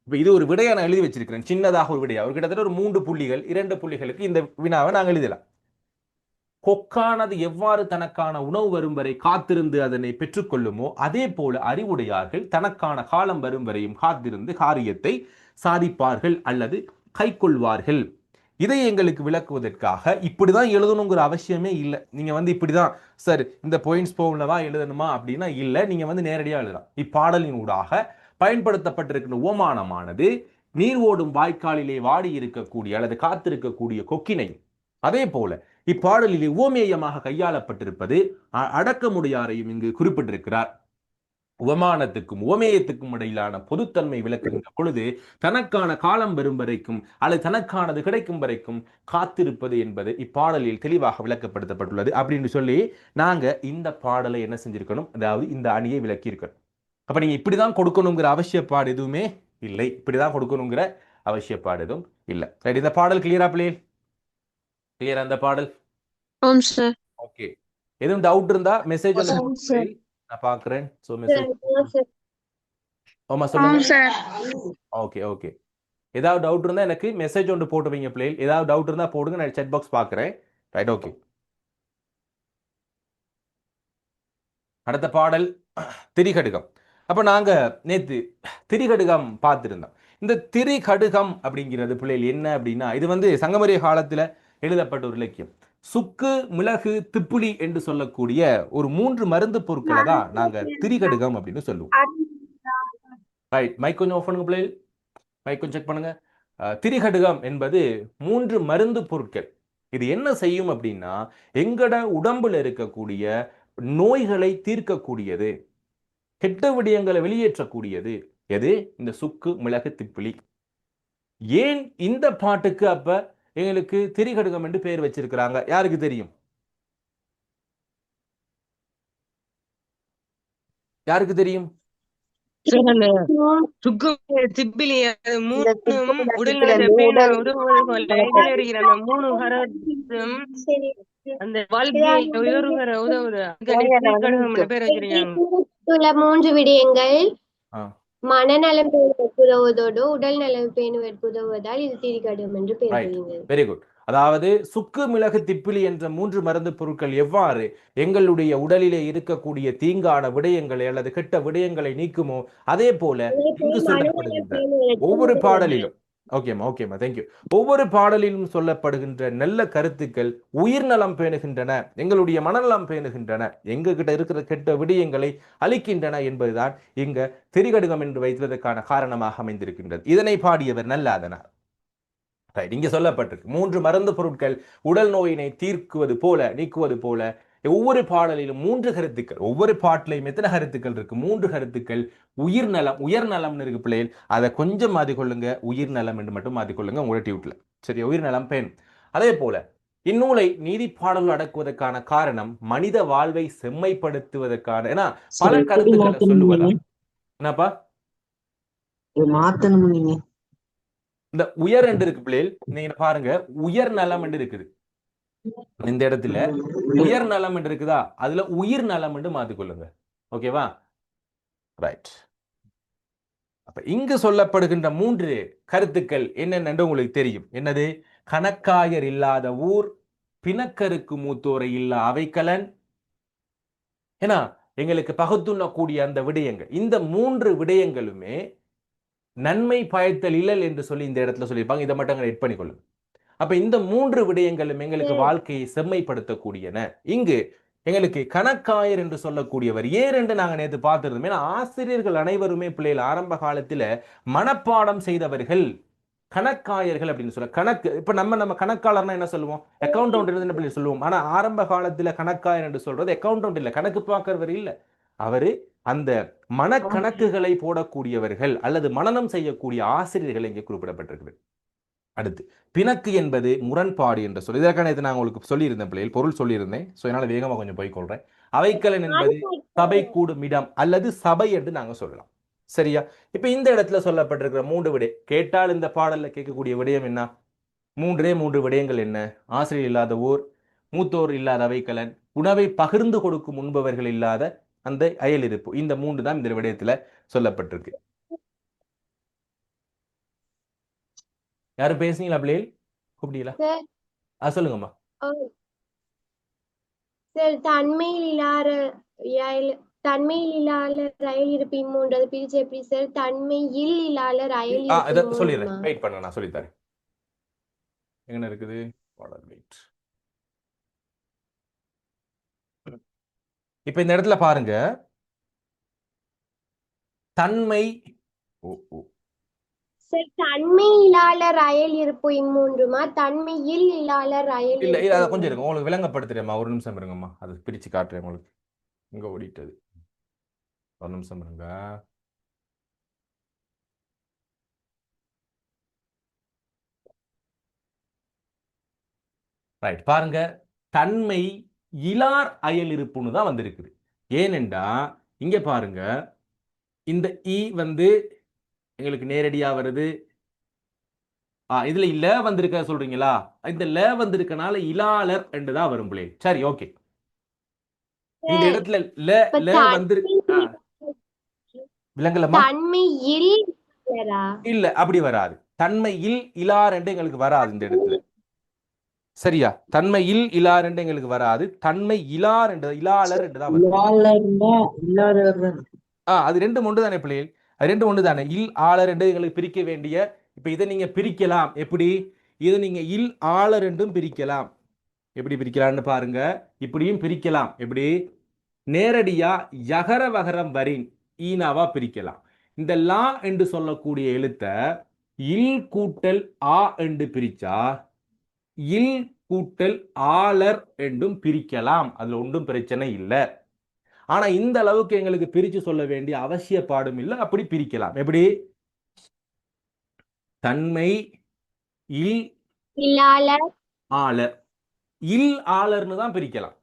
இப்ப இது ஒரு விடையா நான் எழுதி வச்சிருக்கிறேன், சின்னதாக ஒரு விடையா. ஒரு கிட்டத்தட்ட ஒரு 3 புள்ளிகள், 2 புள்ளிகளுக்கு இந்த வினாவை நாங்கள் எழுதலாம். கொக்கானது எவ்வாறு தனக்கான உணவு வரும் வரை காத்திருந்து அதனை பெற்றுக்கொள்ளுமோ அதே போல அறிவுடையார்கள் தனக்கான காலம் வரும் வரையும் காத்திருந்து காரியத்தை சாதிப்பார்கள் அல்லது கைக்கொள்வார்கள். இதை எங்களுக்கு விளக்குவதற்காக இப்படிதான் எழுதணுங்கிற அவசியமே இல்லை. நீங்க இப்படிதான் சார் இந்த பாயிண்ட்ஸ் போகலவா எழுதணுமா அப்படின்னா இல்லை. நீங்க நேரடியாக எழுதலாம். இப்பாடலின் ஊடாக பயன்படுத்தப்பட்டிருக்கிற ஓமானமானது நீர் ஓடும் வாய்க்காலிலே வாடி இருக்கக்கூடிய அல்லது காத்திருக்கக்கூடிய கொக்கினை, அதே போல இப்பாடலிலே உவமேயமாக கையாளப்பட்டிருப்பது அடக்கமுடையாரையும் இங்கு குறிப்பிட்டிருக்கிறார். உவமானத்துக்கும் உவமேயத்துக்கும் இடையிலான பொதுத்தன்மை விளக்குகின்ற பொழுது தனக்கான காலம் வரும் வரைக்கும் அல்லது தனக்கானது கிடைக்கும் வரைக்கும் காத்திருப்பது என்பது இப்பாடலில் தெளிவாக விளக்கப்படுத்தப்பட்டுள்ளது அப்படின்னு சொல்லி நாங்க இந்த பாடலை என்ன செஞ்சிருக்கணும்? அதாவது இந்த அணியை விளக்கி இருக்கணும். அப்ப நீங்க இப்படிதான் கொடுக்கணுங்கிற அவசியப்பாடு எதுவுமே இல்லை. இப்படிதான் கொடுக்கணுங்கிற அவசியப்பாடு எதுவும் இல்லை. ரைட், இந்த பாடல் கிளியரா பிள்ளைகள்? கிளியரா இந்த பாடல்? ஓகே. எதுவும் டவுட் இருந்தா மெசேஜ் நான் பாக்குறேன். சோ மெசேஜ் ஓமா சொல்லுங்க. Okay okay. ஏதாவது டவுட் இருந்தா எனக்கு மெசேஜ் ஒன்று போட்டு வைங்க பிள்ளைகள். ஏதாவது டவுட் இருந்தா போடுங்க, நான் செட் பாக்ஸ் பாக்குறேன். Right, okay. அடுத்த பாடல் திரிகடுகம். அப்ப நாங்க நேத்து திரிகடுகம் பார்த்திருந்தோம். இந்த திரிகடுகம் அப்படிங்கிறது பிள்ளைகள் என்ன அப்படின்னா, இது சங்கமரிய காலத்துல எழுதப்பட்ட ஒரு இலக்கியம். சுக்கு, மிளகு, திப்புளி என்று சொல்லக்கூடிய ஒரு 3 மருந்து பொருட்களை தான் நாங்க திரிகடுகம் அப்படின்னு சொல்லுவோம். ரைட், மைக் கொஞ்சம் ஆஃப் பண்ணுங்க பிள்ளைகள். மைக் கொஞ்சம் செக் பண்ணுங்க. திரிகடுகம் என்பது 3 மருந்து பொருட்கள். இது என்ன செய்யும் அப்படின்னா, எங்கட உடம்புல இருக்கக்கூடிய நோய்களை தீர்க்கக்கூடியது, கெட்ட விடயங்களை வெளியேற்றக்கூடியது. எது? இந்த சுக்கு, மிளகு, திப்பிலி. ஏன் இந்த பாட்டுக்கு அப்ப எங்களுக்கு திரிகடுகம் என்று பெயர் வச்சிருக்கிறாங்க? யாருக்கு தெரியும்? யாருக்கு தெரியும்? மூன்று விடயங்கள் மனநலம் பேணுவதற்கு உதவுவதோடு உடல் நலம் பேணுவதற்கு உதவுவதால் இது திரிகடுகம் என்று பெயர். Very good. அதாவது சுக்கு, மிளகு, திப்பிலி என்ற 3 மருந்து பொருட்கள் எவ்வாறு எங்களுடைய உடலிலே இருக்கக்கூடிய தீங்கான விடயங்களை அல்லது கெட்ட விடயங்களை நீக்குமோ அதே போல இங்கு சொல்லப்படுகின்ற ஒவ்வொரு பாடலிலும் ஓகேமா தேங்க்யூ. ஒவ்வொரு பாடலிலும் சொல்லப்படுகின்ற நல்ல கருத்துக்கள் உயிர் நலம் பேணுகின்றன, எங்களுடைய மனநலம் பேணுகின்றன, எங்க கிட்ட இருக்கிற கெட்ட விடயங்களை அளிக்கின்றன என்பதுதான் இங்க திரிகடுகம் என்று வைத்ததற்கான காரணமாக அமைந்திருக்கின்றது. இதனை பாடியவர் நல்லாதனார். இங்க சொல்லப்பட்டிருக்கு 3 மருந்து பொருட்கள் உடல் நோயினை தீர்க்குவது போல, நீக்குவது போல. ஒவ்வொரு பாடலிலும் 3 கருத்துக்கள். ஒவ்வொரு பாட்டிலையும் எத்தனை கருத்துக்கள் இருக்கு? 3 கருத்துக்கள். உயிர் நலம், உயர் நலம்னு இருக்கு பிள்ளைகள், அதை கொஞ்சம் மாத்திக்கொள்ளுங்க. உயிர் நலம் என்று மட்டும் மாத்திக்கொள்ளுங்க உங்களோட டியூட்ல. சரி, உயிர் நலம் பேன். அதே போல இந்நூலை நீதி பாடல் அடக்குவதற்கான காரணம் மனித வாழ்வை செம்மைப்படுத்துவதற்கான, ஏன்னா பல கருத்துக்களை சொல்லுவதா. என்னப்பா மாத்தணும்? நீங்க இந்த உயர் என்று இருக்கு பிள்ளைகள், நீங்க பாருங்க உயர் நலம் என்று இருக்குது. இந்த இடத்துல உயர் நலம் என்று இருக்குதா, அதுல உயிர் நலம் என்று மாத்திக்கொள்ளுங்க. ஓகேவா? ரைட். அப்ப இங்கு சொல்லப்படுகின்ற 3 கருத்துக்கள் என்னென்னு உங்களுக்கு தெரியும். என்னது? கணக்காயர் இல்லாத ஊர், பிணக்கருக்கு மூத்தோரை இல்லா அவைக்கலன். ஏன்னா எங்களுக்கு பகுத்துண்ணக்கூடிய அந்த விடயங்கள், இந்த 3 விடயங்களுமே நன்மை பயத்தல் இல்லல் என்று சொல்லி இந்த இடத்துல சொல்லியிருப்பாங்க. இதை மட்டும் எட் பண்ணிக்கொள்ளுங்க. அப்ப இந்த 3 விடயங்களும் எங்களுக்கு வாழ்க்கையை செம்மைப்படுத்தக்கூடியன. இங்கு எங்களுக்கு கணக்காயர் என்று சொல்லக்கூடியவர் ஏன் என்று நாங்க நேற்று பார்த்திருந்தோம். ஏன்னா ஆசிரியர்கள் அனைவருமே பிள்ளைகள் ஆரம்ப காலத்துல மனப்பாடம் செய்தவர்கள் கணக்காயர்கள் அப்படின்னு சொல்ல. கணக்கு இப்ப நம்ம கணக்காளர்னா என்ன சொல்லுவோம், அக்கௌண்டன்ட் என்ன பிள்ளை சொல்லுவோம். ஆனா ஆரம்ப காலத்துல கணக்காயர் என்று சொல்றது அக்கௌண்டன்ட் இல்ல, கணக்கு பார்க்கிறவர் இல்ல, அவரு அந்த மனக்கணக்குகளை போடக்கூடியவர்கள் அல்லது மனனம் செய்யக்கூடிய ஆசிரியர்கள் இங்கே குறிப்பிடப்பட்டிருக்கிறது. அடுத்து பிணக்கு என்பது முரண்பாடு என்று சொல்லி, இதற்கான நான் உங்களுக்கு சொல்லியிருந்தேன் பிள்ளைகள், பொருள் சொல்லியிருந்தேன். ஸோ என்னால் வேகமாக கொஞ்சம் போய்கொள்றேன். அவைக்கலன் என்பது சபை கூடும் இடம் அல்லது சபை என்று நாங்க சொல்லலாம். சரியா? இப்ப இந்த இடத்துல சொல்லப்பட்டிருக்கிற 3 விடயம் கேட்டால் இந்த பாடல்ல கேட்கக்கூடிய விடயம் என்ன? 3 விடயங்கள் என்ன? ஆசிரியர் இல்லாத ஊர், மூத்தோர் இல்லாத அவைக்கலன், உணவை பகிர்ந்து கொடுக்கும் முன்பவர்கள் இல்லாத அந்த அயல் இருப்பு. இந்த 3 தான் இந்த விடயத்துல சொல்லப்பட்டிருக்கு. யாரும் பேசுனீங்களா பிள்ளைகள்? கூப்பிட்டீங்களா? சொல்லுங்கம்மா. சார் தன்மையில் இல்லாத ரயில் இருப்பு இம்மூன்றது பிரிச்சு எப்படி சார்? தன்மையில் இல்லாத ரயில் இருப்பு சொல்லிடுறேன், வெயிட் பண்ணுங்க, நான் சொல்லித்தரேன். எங்க இருக்குது வெயிட். இப்ப இந்த இடத்துல பாருங்க, தன்மை சார் தன்மை இல்லாத ரயில் இருப்பு இம்மூன்றுமா, தன்மையில் இல்லாத ரயில் இல்ல இல்ல, அதை கொஞ்சம் இருக்கு, உங்களுக்கு விளங்கப்படுத்துறேம்மா. ஒரு நிமிஷம் இருங்கம்மா, அது பிரிச்சு காட்டுறேன் உங்களுக்கு. இங்க ஓடிட்டது, ஒரு நிமிஷம் இருங்க. ரைட், பாருங்க, தன்மை இலார் அயல் இருப்புன்னு தான் வந்திருக்குது. ஏனென்றா இங்க பாருங்க, இந்த இ வந்து எங்களுக்கு நேரடியா வருது. இதுல இல்ல வந்திருக்க சொல்றீங்களா? இந்த ல வந்திருக்கனால இலாளர் என்றுதான் வரும் பிள்ளை. சரி, ஓகே. இந்த இடத்துல ல வந்திருக்கு, விலங்கலமா? தன்மையில் இல்ல, அப்படி வராது. தன்மையில் இலார் என்று எங்களுக்கு வராது இந்த இடத்துல. சரியா? தன்மையில் இலார் என்று எங்களுக்கு வராது. தன்மை இலார் என்று, இலாளர் என்றுதான் வரும். அது 2 ஒன்று தானே பிள்ளைகள்? அது 2 ஒன்று தானே. இல் ஆளர் என்று எங்களுக்கு பிரிக்க வேண்டிய, இப்ப இதை நீங்க பிரிக்கலாம். எப்படி? இதை நீங்க இல் ஆளர் என்றும் பிரிக்கலாம். எப்படி பிரிக்கலாம்னு பாருங்க. இப்படியும் பிரிக்கலாம். எப்படி? நேரடியா யகர வகரம் வரின் ஈனாவா பிரிக்கலாம். இந்த லா என்று சொல்லக்கூடிய எழுத்த இல் கூட்டல் ஆ என்று பிரிச்சா இல் கூட்டல் ஆளர் என்றும் பிரிக்கலாம். அதுல ஒன்றும் பிரச்சனை இல்லை. ஆனா இந்த அளவுக்கு எங்களுக்கு பிரிச்சு சொல்ல வேண்டிய அவசிய பாடும் இல்லை. அப்படி பிரிக்கலாம். எப்படி? தன்மை இல் ஆளர், இல் ஆளர்னு தான் பிரிக்கலாம்.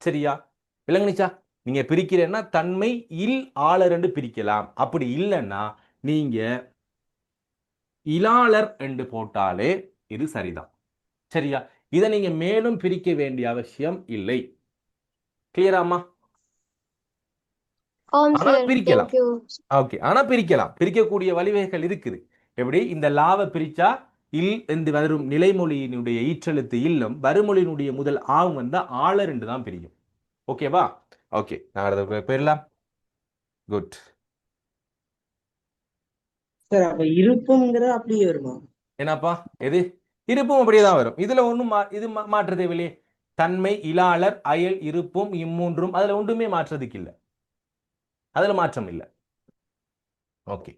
சரியா? விளங்குனிச்சா? நீங்க பிரிக்கிறேன்னா தன்மை இல் ஆளர் என்று பிரிக்கலாம். அப்படி இல்லைன்னா நீங்க இலாளர் என்று போட்டாலே இது சரிதான். சரியா? இதை நீங்க மேலும் பிரிக்க வேண்டிய அவசியம் இல்லை. கிளியராமா? பிரிக்கலாம். ஓகே, ஆனா பிரிக்கலாம். பிரிக்கக்கூடிய வழிவகைகள் இருக்குது. எப்படி? இந்த லாவை பிரிச்சா இல் என்று வரும் நிலைமொழியினுடைய ஈற்றெழுத்து இல்லம், வருமொழியினுடைய முதல் ஆவும் வந்தா ஆளர் என்று தான் பிரியும். ஓகேவா? ஓகே, நான் அடுத்த போயிடலாம். குட். சார் அப்ப இருப்புங்கிறது அப்படியே வருமா? என்னப்பா எது? இருப்பும் அப்படியே தான் வரும். இதுல ஒண்ணும் இது மாற்ற தேவையில்லையே. தன்மை இலாளர் அயல் இருப்பும் இம்மூன்றும் அதுல ஒன்றுமே மாற்றதுக்கு இல்லை. அதுல மாற்றம் இல்லை. ஓகே,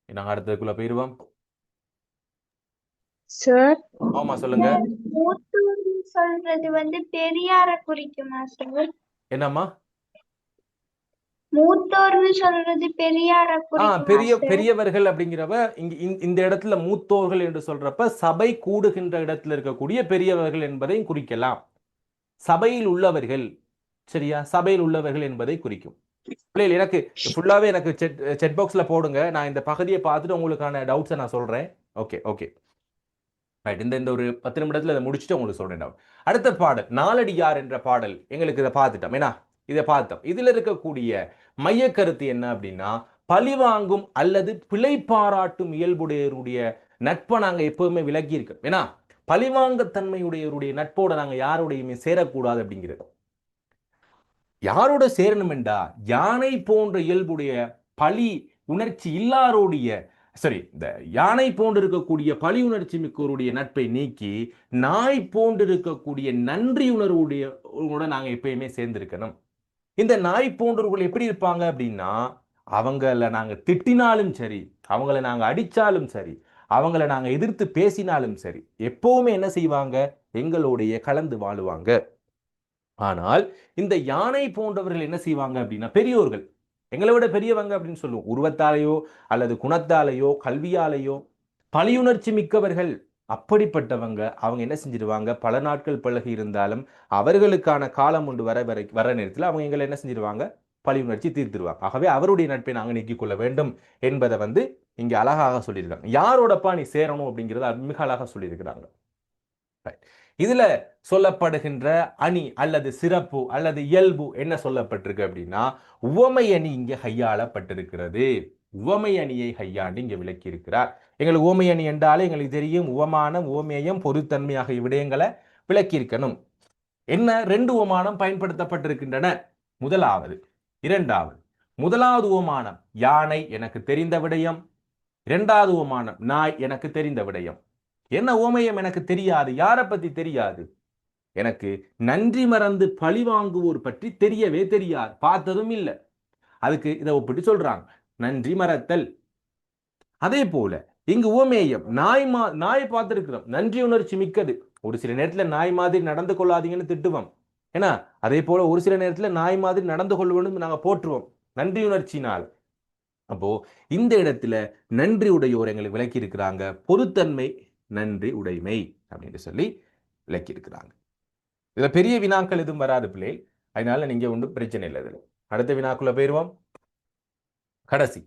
நாங்க அடுத்ததுக்குள்ள போயிருவோம். சார் ஆமா, சொல்லுங்க. சொல்றது வந்து பெரியார குறிக்குமா சார்? என்னம்மா? மூத்தோர்னு சொல்றது பெரியார குறிக்குமா? பெரியவர்கள் அப்படிங்கிறவ இந்த இடத்துல மூத்தோர்கள் என்று சொல்றப்ப சபை கூடுகின்ற இடத்துல இருக்கக்கூடிய பெரியவர்கள் என்பதை குறிக்கலாம். சபையில் உள்ளவர்கள், சரியா? சபையில் உள்ளவர்கள் என்பதை குறிக்கும். பிள்ளைகள் எனக்கு ஃபுல்லாவே எனக்கு செட் பாக்ஸ்ல போடுங்க. நான் இந்த பகுதியை பார்த்துட்டு உங்களுக்கான டவுட்ஸை நான் சொல்றேன். Okay okay right. இந்த ஒரு 10 நிமிடத்துல இதை முடிச்சுட்டு உங்களுக்கு சொல்றேன். அடுத்த பாடல் நாலடியார் என்ற பாடல் எங்களுக்கு இதை பார்த்துட்டோம். ஏன்னா இதை பார்த்தோம். இதுல இருக்கக்கூடிய மைய கருத்து என்ன அப்படின்னா, பழிவாங்கும் அல்லது பிழை பாராட்டும் இயல்புடையருடைய நட்பை நாங்க எப்பவுமே விலகி இருக்கோம். ஏன்னா பழிவாங்கத்தன்மையுடையவருடைய நட்போட நாங்க யாரோடையுமே சேரக்கூடாது அப்படிங்கிறது. யாரோட சேரணும் என்றா யானை போன்ற இயல்புடைய பழி உணர்ச்சி இல்லாரோடைய இந்த யானை போன்று இருக்கக்கூடிய பழி உணர்ச்சி மிக்கோருடைய நட்பை நீக்கி நாய் போன்று இருக்கக்கூடிய நன்றி உணர்வுடைய நாங்க எப்பயுமே சேர்ந்திருக்கணும். இந்த நாய் போன்றவர்கள் எப்படி இருப்பாங்க அப்படின்னா, அவங்கள நாங்க திட்டினாலும் சரி, அவங்கள நாங்க அடிச்சாலும் சரி, அவங்கள நாங்க எதிர்த்து பேசினாலும் சரி, எப்பவுமே என்ன செய்வாங்க, எங்களுடைய கலந்து வாழுவாங்க. ஆனால் இந்த யானை போன்றவர்கள் என்ன செய்வாங்க அப்படின்னா, பெரியோர்கள் எங்களை விட பெரியவங்க அப்படின்னு சொல்லுவோம், உருவத்தாலேயோ அல்லது குணத்தாலேயோ கல்வியாலேயோ பழியுணர்ச்சி மிக்கவர்கள். அப்படிப்பட்டவங்க அவங்க என்ன செஞ்சிருவாங்க, பல நாட்கள் பழகி இருந்தாலும் அவர்களுக்கான காலம் உண்டு வர நேரத்தில் அவங்க எங்களை என்ன செஞ்சிருவாங்க, பழியுணர்ச்சி தீர்த்துருவாங்க. ஆகவே அவருடைய நட்பை நாங்கள் நீக்கிக் கொள்ள வேண்டும் என்பதை இங்க அழகாக சொல்லியிருக்காங்க. யாரோடப்பா நீ சேரணும் அப்படிங்கிறத மிக அழகாக சொல்லியிருக்கிறாங்க. இதுல சொல்லப்படுகின்ற அணி அல்லது சிறப்பு அல்லது இயல்பு என்ன சொல்லப்பட்டிருக்கு அப்படின்னா, உவமை அணி இங்க கையாளப்பட்டிருக்கிறது. உவமை அணியை கையாண்டு இங்க விளக்கி இருக்கிறார். எங்களுக்கு உவமை அணி என்றாலே எங்களுக்கு தெரியும், உவமானம் உவமேயம் பொதுத்தன்மை ஆகிய விடயங்களை விளக்கி இருக்கணும். என்ன 2 உவமானம் பயன்படுத்தப்பட்டிருக்கின்றன, முதலாவது இரண்டாவது. முதலாவது உவமானம் யானை எனக்கு தெரிந்த விடயம், இரண்டாவது உவமானம் நாய் எனக்கு தெரிந்த விடயம். என்ன உவமேயம் எனக்கு தெரியாது, யாரை பத்தி தெரியாது, எனக்கு நன்றி மறந்து பழி வாங்குவோர் பற்றி தெரியவே தெரியாது, பார்த்ததும் இல்லை. அதுக்கு இதை ஒப்பிட்டு சொல்றாங்க, நன்றி மறத்தல். அதே போல இங்கு உவமேயம் நாய் பார்த்திருக்கிறோம், நன்றி உணர்ச்சி மிக்கது. ஒரு சில நேரத்தில் நாய் மாதிரி நடந்து கொள்ளாதீங்கன்னு திட்டுவோம், ஏன்னா அதே போல ஒரு சில நேரத்தில் நாய் மாதிரி நடந்து கொள்வோம் நாங்க போற்றுவோம் நன்றி உணர்ச்சினால். அப்போ இந்த இடத்துல நன்றி உடையோர் எங்களுக்கு விளக்கி இருக்கிறாங்க, பொதுத்தன்மை நன்றி உடைமை அப்படின்னு சொல்லி விளக்கி இருக்கிறாங்க. இதுல பெரிய வினாக்கள் எதுவும் வராது பிள்ளை, அதனால நீங்க ஒன்றும் பிரச்சனை இல்லை. இதுல அடுத்த வினாக்குள்ள போயிருவோம். கடைசி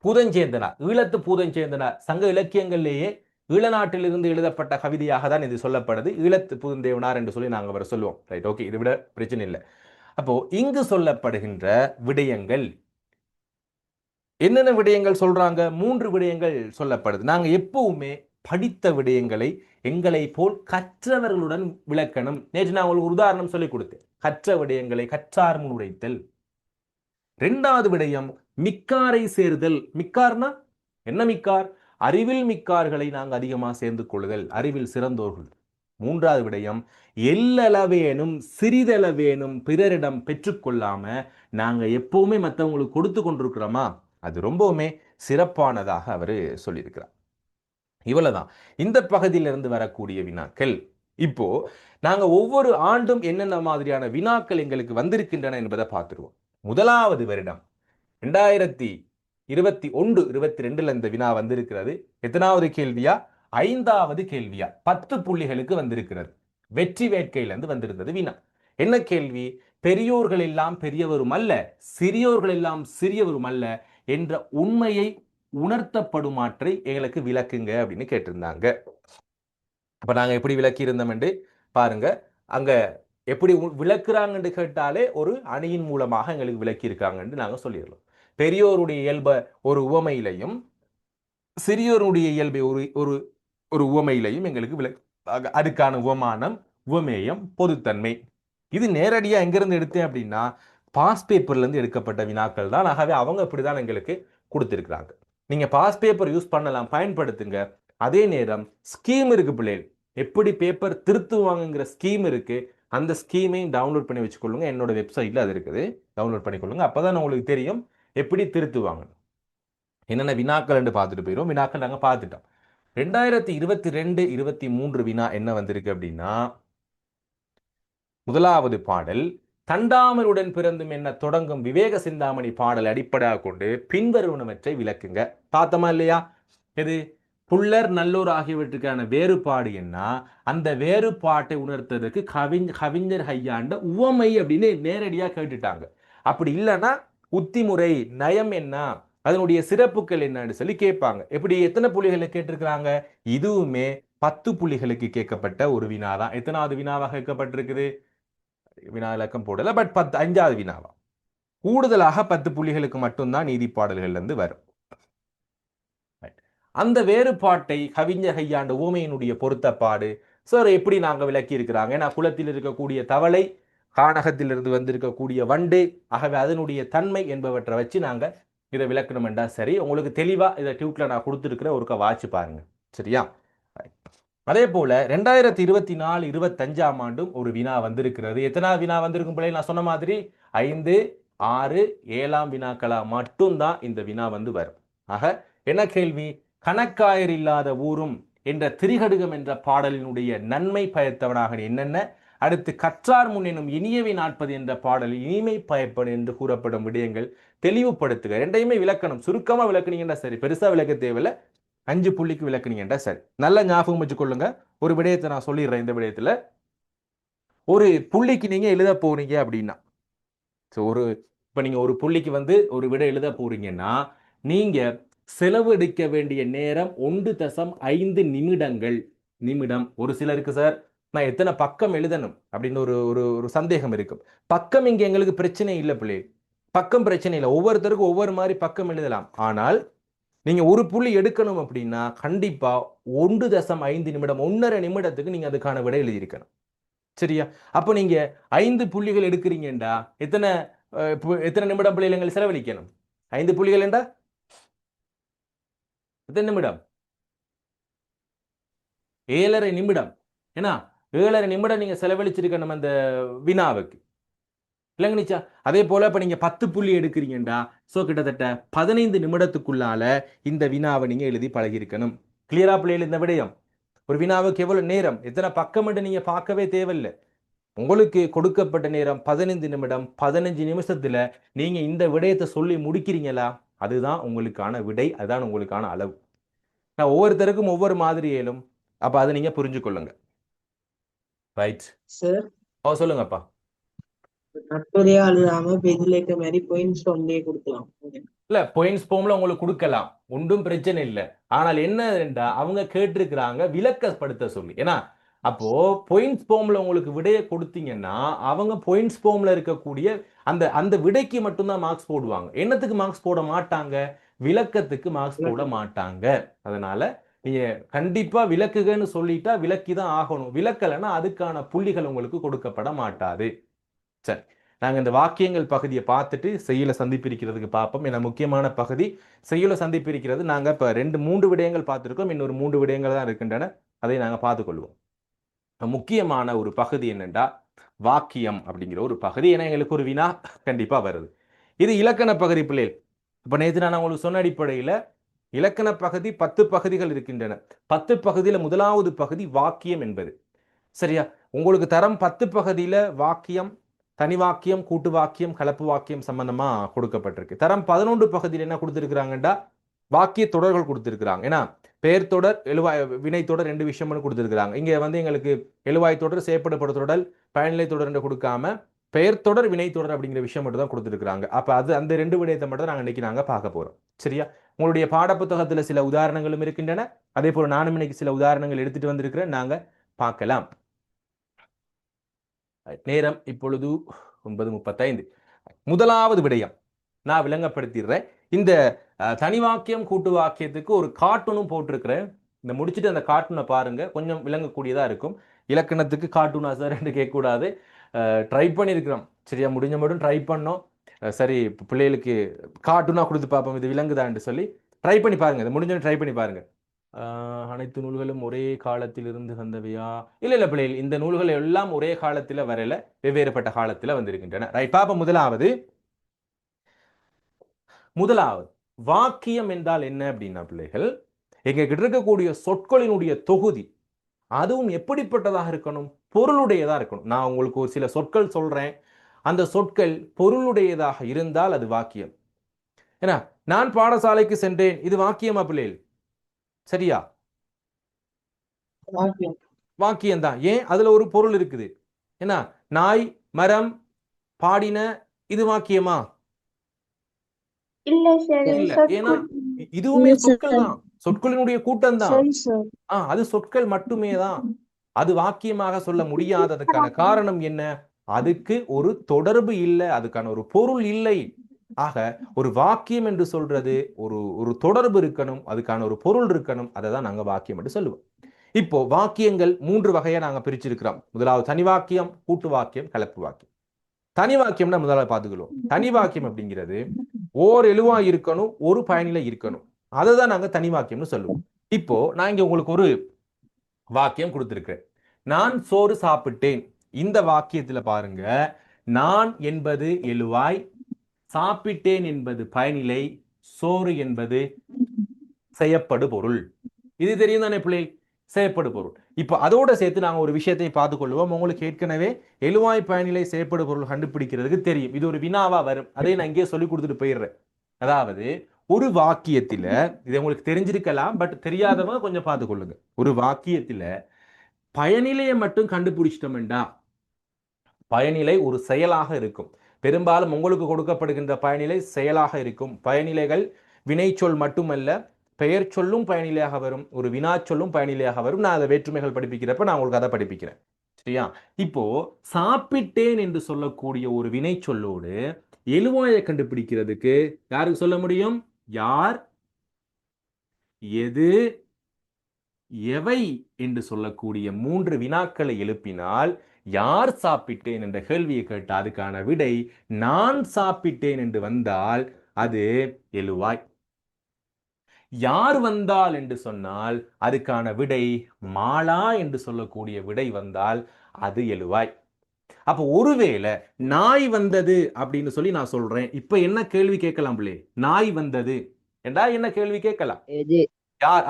பூதஞ்சேந்தனார், ஈழத்து பூதஞ்சேந்தனார் சங்க இலக்கியங்களிலேயே ஈழநாட்டிலிருந்து எழுதப்பட்ட கவிதையாக தான் இது சொல்லப்படுது. ஈழத்து பூதந்தேவனார் என்று சொல்லி நாங்கள் வர சொல்லுவோம். ரைட், ஓகே, இதை விட பிரச்சனை இல்லை. அப்போ இங்கு சொல்லப்படுகின்ற விடயங்கள் என்னென்ன விடயங்கள் சொல்றாங்க, 3 விடயங்கள் சொல்லப்படுது. நாங்க எப்பவுமே படித்த விடயங்களை எங்களை போல் கற்றவர்களுடன் விளக்கணும். நேற்று நான் உங்களுக்கு உதாரணம் சொல்லிக் கொடுத்தேன், கற்ற விடயங்களை கற்றார் முன் உரைத்தல். 2வது விடயம் மிக்காரை சேர்தல். மிக்கார்னா என்ன, மிக்கார் அறிவில் மிக்கார்களை நாங்கள் அதிகமாக சேர்ந்து கொள்ளுதல், அறிவில் சிறந்தோர்கள். 3வது விடயம் எல்லளவேனும் சிறிதளவேனும் பிறரிடம் பெற்றுக்கொள்ளாம நாங்க எப்பவுமே மற்றவங்களுக்கு கொடுத்து கொண்டிருக்கிறோமா, அது ரொம்பவுமே சிறப்பானதாக அவர் சொல்லியிருக்கிறார். இவ்வளவுதான் இந்த பகுதியிலிருந்து வரக்கூடிய வினாக்கள். இப்போ நாங்க ஒவ்வொரு ஆண்டும் என்னென்ன மாதிரியான வினாக்கள் எங்களுக்கு வந்திருக்கின்றன என்பதை பார்த்துருவோம். முதலாவது வருடம் 2021-22 இந்த வினா வந்திருக்கிறது. எத்தனாவது கேள்வியா, 5வது கேள்வியா, 10 புள்ளிகளுக்கு வந்திருக்கிறது. வெற்றி வேட்கையிலிருந்து வந்திருந்தது வினா. என்ன கேள்வி, பெரியோர்கள் எல்லாம் பெரியவரும் அல்ல, சிறியோர்கள் எல்லாம் சிறியவரும் அல்ல என்ற உண்மையை உணர்த்தப்படுமாற்றை எங்களுக்கு விளக்குங்க அப்படின்னு கேட்டிருந்தாங்க. அப்ப நாங்க எப்படி விளக்கி இருந்தோம் என்று பாருங்க. அங்க எப்படி விளக்குறாங்கன்னு கேட்டாலே ஒரு அணியின் மூலமாக எங்களுக்கு விளக்கி இருக்காங்கன்னு நாங்க சொல்லிடலாம். பெரியோருடைய இயல்பை ஒரு உவமையிலையும் சிறியோருடைய இயல்பை ஒரு ஒரு உவமையிலையும் எங்களுக்கு அதுக்கான உவமானம் உவமேயம் பொதுத்தன்மை. இது நேரடியா எங்கிருந்து எடுத்தேன் அப்படின்னா பாஸ் பேப்பர்ல இருந்து எடுக்கப்பட்ட வினாக்கள் தான். ஆகவே அவங்க இப்படிதான் எங்களுக்கு கொடுத்திருக்கிறாங்க. நீங்க பாஸ் பேப்பர் யூஸ் பண்ணலாம், பயன்படுத்துங்க. அதே நேரம் ஸ்கீம் இருக்கு பிள்ளைகள், எப்படி பேப்பர் திருத்துவாங்கிற ஸ்கீம் இருக்கு, அந்த ஸ்கீமையும் டவுன்லோட் பண்ணி வச்சுக்கொள்ளுங்க. என்னோட வெப்சைட்ல அது இருக்குது, டவுன்லோட் பண்ணிக்கொள்ளுங்க. அப்பதான் உங்களுக்கு தெரியும் எப்படி திருத்துவாங்க. என்னென்ன வினாக்கள் என்று பார்த்துட்டு போயிடும். வினாக்கள் நாங்கள் பார்த்துட்டோம். 2022-23 வினா என்ன வந்திருக்கு அப்படின்னா, முதலாவது பாடல் தண்டாமருடன் பிறந்தும் என்ன தொடங்கும் விவேக சிந்தாமணி பாடல் அடிப்படையாக கொண்டு பின்வருவனவற்றை விளக்குங்க. பார்த்தோமா இல்லையா? எது புல்லர் நல்லோர் ஆகியவற்றுக்கான வேறுபாடு என்ன, அந்த வேறுபாட்டை உணர்த்ததுக்கு கவிஞர் கையாண்ட உவமை அப்படின்னு நேரடியா கேட்டுட்டாங்க. அப்படி இல்லைன்னா உத்திமுறை நயம் என்ன, அதனுடைய சிறப்புகள் என்னன்னு சொல்லி கேட்பாங்க. எப்படி எத்தனை புள்ளிகளை கேட்டிருக்கிறாங்க, இதுவுமே 10 புள்ளிகளுக்கு கேட்கப்பட்ட ஒரு வினாதான். எத்தனாவது வினாவாக கேட்கப்பட்டிருக்குது, வினா இலக்கம் போடல, பட் 5வது வினாவா. கூடுதலாக 10 புள்ளிகளுக்கு மட்டும்தான் நீதி பாடல்கள் இருந்து வரும். அந்த வேறுபாட்டை கவிஞர் கையாண்ட ஊமையினுடைய பொருத்தப்பாடு சார் எப்படி நாங்க விளக்கி இருக்கிறாங்க. ஏன்னா குளத்தில் இருக்கக்கூடிய தவளை, கானகத்திலிருந்து வந்திருக்கக்கூடிய வண்டு, ஆகவே அதனுடைய தன்மை என்பவற்றை வச்சு நாங்க இதை விளக்கணும்டா. சரி, உங்களுக்கு தெளிவா இதை டியூட்ல நான் கொடுத்துருக்கிற ஒருக்க வாட்சி பாருங்க. சரியா? அதே போல 2024-25 ஆண்டும் ஒரு வினா வந்திருக்கிறது. எத்தனை வினா வந்திருக்கும் பிள்ளை? நான் சொன்ன மாதிரி 5, 6, 7ஆம் வினாக்களா மட்டும்தான் இந்த வினா வரும். ஆக என்ன கேள்வி? கணக்காயர் இல்லாத ஊரும் என்ற திரிகடுகம் என்ற பாடலினுடைய நன்மை பயத்தவனாக என்னென்ன, அடுத்து கற்றார் முன் எனும் இனியவை 40 என்ற பாடலில் இனிமை பயப்படு என்று கூறப்படும் விடயங்கள் தெளிவுபடுத்துக. ரெண்டையுமே விளக்கணும். சுருக்கமா விளக்குனீங்கன்னா சரி, பெருசா விளக்க தேவையில்லை. 5 புள்ளிக்கு விளக்குனீங்கன்னா சரி. நல்ல ஞாபகம் வச்சுக்கொள்ளுங்க. ஒரு விடயத்தை நான் சொல்லிடுறேன். இந்த விடயத்துல ஒரு புள்ளிக்கு நீங்க எழுத போறீங்க அப்படின்னா, இப்ப நீங்க ஒரு புள்ளிக்கு ஒரு விடை எழுத போறீங்கன்னா, நீங்க செலவழிக்க வேண்டிய நேரம் 1.5 நிமிடம். ஒரு சிலருக்கு சார் நான் எத்தனை பக்கம் எழுதணும் அப்படின்னு ஒரு சந்தேகம் இருக்கும். பக்கம் இங்க எங்களுக்கு பிரச்சனை இல்லை பிள்ளை, பக்கம் பிரச்சனை இல்லை. ஒவ்வொருத்தருக்கும் ஒவ்வொரு மாதிரி பக்கம் எழுதலாம். ஆனால் நீங்க ஒரு புள்ளி எடுக்கணும் அப்படின்னா கண்டிப்பா 1.5 நிமிடம், 1.5 நிமிடத்துக்கு நீங்க அதுக்கான விடை எழுதியிருக்கணும். சரியா? அப்ப நீங்க 5 புள்ளிகள் எடுக்கிறீங்கடா, எத்தனை நிமிடம் பிள்ளைகள் செலவழிக்கணும்? 5 புள்ளிகள் என்றா எத்தனை நிமிடம்? 7.5 நிமிடம். ஏன்னா 7.5 நிமிடம் நீங்க செலவழிச்சிருக்கணும் அந்த வினாவுக்கு. இல்லைங்கனிச்சா? அதே போல இப்ப நீங்க 10 புள்ளி எடுக்கிறீங்கடா, சோ கிட்டத்தட்ட 15 நிமிடத்துக்குள்ளால இந்த வினாவை நீங்க எழுதி பழகிருக்கணும். கிளியரா பிள்ளைகள் இந்த விடயம்? ஒரு வினாவுக்கு எவ்வளவு நேரம், எத்தனை பக்கம் என்று நீங்க பார்க்கவே தேவையில்லை. உங்களுக்கு கொடுக்கப்பட்ட நேரம் 15 நிமிடம். 15 நிமிஷத்துல நீங்க இந்த விடயத்தை சொல்லி முடிக்கிறீங்களா? அதுதான் உங்களுக்கான விடை, அதுதான் உங்களுக்கான அளவு. நான் ஒவ்வொருத்தருக்கும் ஒவ்வொரு மாதிரி ஏலும். அப்ப அதை நீங்க புரிஞ்சு கொள்ளுங்க. Right sir? சொல்லுங்கப்பா. நட்புரையா அழுதாம பெதிலேக்க மாதிரி பாயிண்ட்ஸ் ஒன்றே கொடுக்கலாம். இல்ல, பாயிண்ட்ஸ் ஃபார்ம்ல உங்களுக்கு கொடுக்கலாம், ஒன்றும் பிரச்சனை இல்லை. ஆனால் என்னன்னா அவங்க கேட்டிருக்கிறாங்க விளக்கப்படுத்த சொல்லி. ஏன்னா அப்போ பாயிண்ட்ஸ் ஃபார்ம்ல உங்களுக்கு விடையை கொடுத்தீங்கன்னா அவங்க பாயிண்ட்ஸ் ஃபார்ம்ல இருக்கக்கூடிய அந்த விடைக்கு மட்டும்தான் மார்க்ஸ் போடுவாங்க. என்னத்துக்கு மார்க்ஸ் போட மாட்டாங்க? விளக்கத்துக்கு மார்க்ஸ் போட மாட்டாங்க. அதனால நீங்க கண்டிப்பா விளக்குகன்னு சொல்லிட்டா விளக்கிதான் ஆகணும். விளக்கலைன்னா அதுக்கான புள்ளிகள் உங்களுக்கு கொடுக்கப்பட மாட்டாது. சரி, நாங்க இந்த வாக்கியங்கள் பகுதியை பார்த்துட்டு செய்யுள சந்திப்பிருக்கிறதுக்கு பார்ப்போம். ஏன்னா முக்கியமான பகுதி செய்யுள சந்திப்பிருக்கிறது. நாங்க இப்ப 2-3 விடயங்கள் பார்த்திருக்கோம், இன்னொரு 3 விடயங்கள் தான் இருக்கின்றன. அதை நாங்க பார்த்துக்கொள்வோம். முக்கியமான ஒரு பகுதி என்னண்டா வாக்கியம் அப்படிங்கிற ஒரு பகுதி. ஏன்னா எங்களுக்கு ஒரு வினா கண்டிப்பா வருது. இது இலக்கண பகுதி பிள்ளைகள். இப்ப நேற்று நான் உங்களுக்கு சொன்ன அடிப்படையில இலக்கண பகுதி 10 பகுதிகள் இருக்கின்றன. 10 பகுதியில முதலாவது பகுதி வாக்கியம் என்பது. சரியா? உங்களுக்கு தரம் 10 பகுதியில வாக்கியம், தனி வாக்கியம், கூட்டு வாக்கியம், கலப்பு வாக்கியம் சம்பந்தமா கொடுக்கப்பட்டிருக்கு. தரம் 11 பகுதியில் என்ன கொடுத்திருக்கிறாங்கடா வாக்கிய தொடர்கள் கொடுத்திருக்கிறாங்க. ஏன்னா பெயர் தொடர், எழுவாய் வினை தொடர் 2 விஷயம்னு கொடுத்திருக்கிறாங்க. இங்க எங்களுக்கு எழுவாய் தொடர், செயற்படுபட தொடர், பயனிலை தொடர் என்று கொடுக்காம பெயர் தொடர், வினை தொடர் அப்படிங்கிற விஷயம் மட்டும் தான் கொடுத்திருக்கிறாங்க. அப்ப அந்த 2 விடயத்தை மட்டும் நாங்க இன்னைக்கு பார்க்க போறோம். சரியா? உங்களுடைய பாடப்புத்தகத்துல சில உதாரணங்களும் இருக்கின்றன. அதே போல நானும் இன்னைக்கு சில உதாரணங்கள் எடுத்துட்டு வந்திருக்கிறேன், நாங்க பார்க்கலாம். நேரம் இப்பொழுது 9:35. முதலாவது விடயம் நான் விளங்கப்படுத்திடுறேன். இந்த தனி வாக்கியம் கூட்டு வாக்கியத்துக்கு ஒரு கார்ட்டூனும் போட்டிருக்கிறேன். இந்த முடிச்சுட்டு அந்த கார்ட்டூனை பாருங்க, கொஞ்சம் விளங்கக்கூடியதா இருக்கும். இலக்கணத்துக்கு கார்ட்டூனா சார் என்று கேட்கக்கூடாது. ட்ரை பண்ணியிருக்கிறோம். சரியா? முடிஞ்ச மட்டும் ட்ரை பண்ணோம். சரி, பிள்ளைகளுக்கு கார்ட்டூனா கொடுத்து பார்ப்போம், இது விளங்குதான்னு சொல்லி ட்ரை பண்ணி பாருங்க. இதை முடிஞ்ச ட்ரை பண்ணி பாருங்க. அனைத்து நூல்களும் ஒரே காலத்தில் இருந்து வந்தவையா? இல்ல பிள்ளைகள், இந்த நூல்கள் எல்லாம் ஒரே காலத்துல வரல, வெவ்வேறுபட்ட காலத்துல வந்திருக்கின்றன. ரைட், பாப்போம். முதலாவது வாக்கியம் என்றால் என்ன அப்படின்னா பிள்ளைகள், எங்க கிட்ட இருக்கக்கூடிய சொற்களினுடைய தொகுதி அதுவும் எப்படிப்பட்டதாக இருக்கணும்? பொருளுடையதா இருக்கணும். நான் உங்களுக்கு ஒரு சில சொற்கள் சொல்றேன், அந்த சொற்கள் பொருளுடையதாக இருந்தால் அது வாக்கியம். ஏன்னா நான் பாடசாலைக்கு சென்றேன், இது வாக்கியமா பிள்ளைகள்? சரியா? வாக்கியம் தான். ஏன்? அதுல ஒரு பொருள் இருக்குது. என்ன? நாய், மரம், பாடின, இது வாக்கியமா? இல்ல சார், இல்ல. ஏன்னா இதுவுமே சொற்கள் தான், சொற்களினுடைய கூட்டம் தான். அது சொற்கள் மட்டுமே தான். அது வாக்கியமாக சொல்ல முடியாததுக்கான காரணம் என்ன? அதுக்கு ஒரு தொடர்பு இல்லை, அதுக்கான ஒரு பொருள் இல்லை. ஆக ஒரு வாக்கியம் என்று சொல்றது ஒரு ஒரு தொடர்பு இருக்கணும், அதுக்கான ஒரு பொருள் இருக்கணும். அதை தான் நாங்க வாக்கியம் என்று சொல்லுவோம். இப்போ வாக்கியங்கள் 3 வகையா நாங்க பிரிச்சிருக்கிறோம். முதலாவது தனி வாக்கியம், கூட்டு வாக்கியம், கலப்பு வாக்கியம். தனி வாக்கியம்னா முதலாவது பார்த்துக்கிறோம். தனி வாக்கியம் அப்படிங்கிறது ஓர் எழுவா இருக்கணும், ஒரு பயனிலை இருக்கணும். அதை தான் நாங்க தனி வாக்கியம்னு சொல்லுவோம். இப்போ நான் இங்க உங்களுக்கு ஒரு வாக்கியம் கொடுத்திருக்கிறேன். நான் சோறு சாப்பிட்டேன். இந்த வாக்கியத்துல பாருங்க, நான் என்பது எழுவாய், சாப்பிட்டேன் என்பது பயனிலை, சோறு என்பது செய்யப்படு பொருள். இது தெரியும் தானே பிள்ளை? செய்யப்படு பொருள். இப்ப அதோட சேர்த்து நாங்க ஒரு விஷயத்தை பார்த்துக் கொள்வோம். உங்களுக்கு ஏற்கனவே எழுவாய் பயனிலை செய்யப்படு பொருள் கண்டுபிடிக்கிறதுக்கு தெரியும். இது ஒரு வினாவா வரும். அதை நான் இங்கே சொல்லி கொடுத்துட்டு போயிடுறேன். அதாவது ஒரு வாக்கியத்துல, இது உங்களுக்கு தெரிஞ்சிருக்கலாம், பட் தெரியாதவங்க கொஞ்சம் பார்த்துக் கொள்ளுங்க. ஒரு வாக்கியத்துல பயனிலையை மட்டும் கண்டுபிடிச்சிட்டோம்டா, பயனிலை ஒரு செயலாக இருக்கும். பெரும்பாலும் உங்களுக்கு கொடுக்கப்படுகின்ற பயனிலை செயலாக இருக்கும். பயனிலைகள் வினைச்சொல் மட்டுமல்ல, பெயர் சொல்லும் பயனிலையாக வரும், ஒரு வினாச்சொல்லும் பயனிலையாக வரும். நான் அதை வேற்றுமைகள் படிப்பிக்கிறப்ப நான் உங்களுக்கு அதை படிப்பிக்கிறேன். சரியா? இப்போ சாப்பிட்டேன் என்று சொல்லக்கூடிய ஒரு வினைச்சொல்லோடு எழுவாயை கண்டுபிடிக்கிறதுக்கு யாருக்கு சொல்ல முடியும்? யார், எது, எவை என்று சொல்லக்கூடிய 3 வினாக்களை எழுப்பினால், யார் சாப்பிட்டேன் என்ற கேள்வியை கேட்ட அதுக்கான விடை நான் சாப்பிட்டேன் என்று வந்தால் அது எழுவாய். யார் வந்தால் என்று சொன்னால் அதுக்கான விடை மாலா என்று சொல்லக்கூடிய விடை வந்தால் அது எழுவாய். அப்ப ஒருவேளை நாய் வந்தது அப்படின்னு சொல்லி நான் சொல்றேன். இப்ப என்ன கேள்வி கேட்கலாம் பிள்ளை? நாய் வந்தது என்றா என்ன கேள்வி கேட்கலாம்? யார்?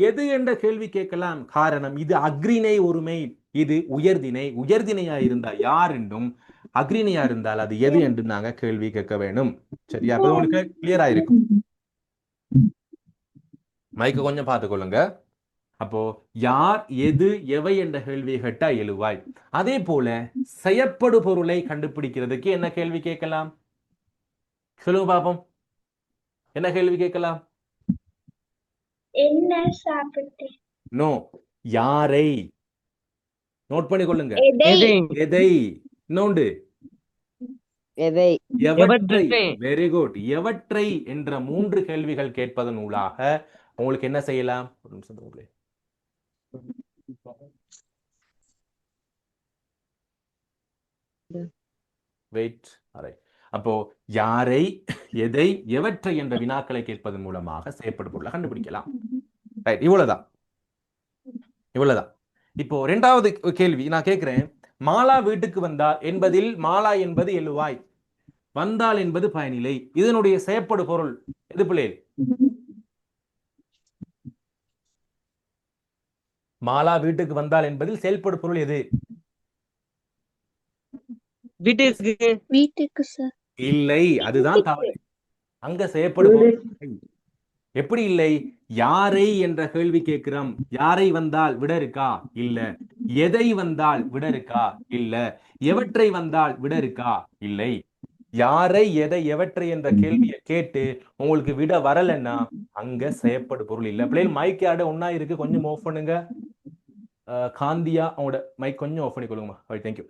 எது என்ற கேள்வி கேட்கலாம். காரணம், இது அக்ரிணை ஒருமை, இது உயர்திணை. உயர்திணையா இருந்தா யார் என்றும், அக்ரிணையா இருந்தால் அது எது என்று நாங்க கேள்வி கேட்க வேண்டும். சரியா? அப்ப உங்களுக்கு கிளியரா இருக்கும். மைக்கு கொஞ்சம் பார்த்துக்கொள்ளுங்க. அப்போ யார், எது, எவை என்ற கேள்வியை கேட்டா எழுவாய். அதே போல செய்யப்படு பொருளை கண்டுபிடிக்கிறதுக்கு என்ன கேள்வி கேட்கலாம்? சொல்லுங்க பாப்போம். என்ன கேள்வி கேட்கலாம்? என்ன சாப்பிட்டேன்? நோ, யாரை. நோட் பண்ணி கொள்ளுங்க. எதை. இன்னொன்று எவற்றை. Very good. எவற்றை என்ற 3 கேள்விகள் கேட்பதன் ஊடாக உங்களுக்கு என்ன செய்யலாம்? ஒரு நிமிஷம் வெயிட். அப்போ யாரை, எதை, எவற்றை என்ற வினாக்களை கேட்பதன் மூலமாக செய்யப்படும் பொருளை கண்டுபிடிக்கலாம். ரைட், இவ்வளவுதான். இவ்வளவுதான். இப்போ 2வது கேள்வி நான் கேட்கிறேன். மாலா வீட்டுக்கு வந்தால் என்பதில் மாலா என்பது எழுவாய், வந்தால் என்பது பயனிலை. இதனுடைய செய்யப்படு பொருள் எது பிள்ளை? மாலா வீட்டுக்கு வந்தால் என்பதில் செயல்படு பொருள் எது? வீட்டுக்கு சார். இல்லை, அதுதான் தவறு. அங்க செய்யப்படு பொருள் எப்படி இல்லை? யாரை என்ற கேள்வி கேட்கிறோம். யாரை வந்தால் விட இருக்கா? இல்ல. எதை வந்தால் விட இருக்கா? இல்ல. எவற்றை வந்தால் விட இருக்கா? இல்லை. யாரை, எதை, எவற்றை என்ற கேள்வியை கேட்டு உங்களுக்கு விட வரலன்னா அங்க செய்யப்படு பொருள் இல்ல. பிள்ளைகள் மைக் யாட ஒன்னா இருக்கு, கொஞ்சம் ஆஃப் பண்ணுங்க. காந்தியா அவங்களோட மைக் கொஞ்சம் ஆஃப் பண்ணி கொள்ளுங்கம்மா. தேங்க்யூ.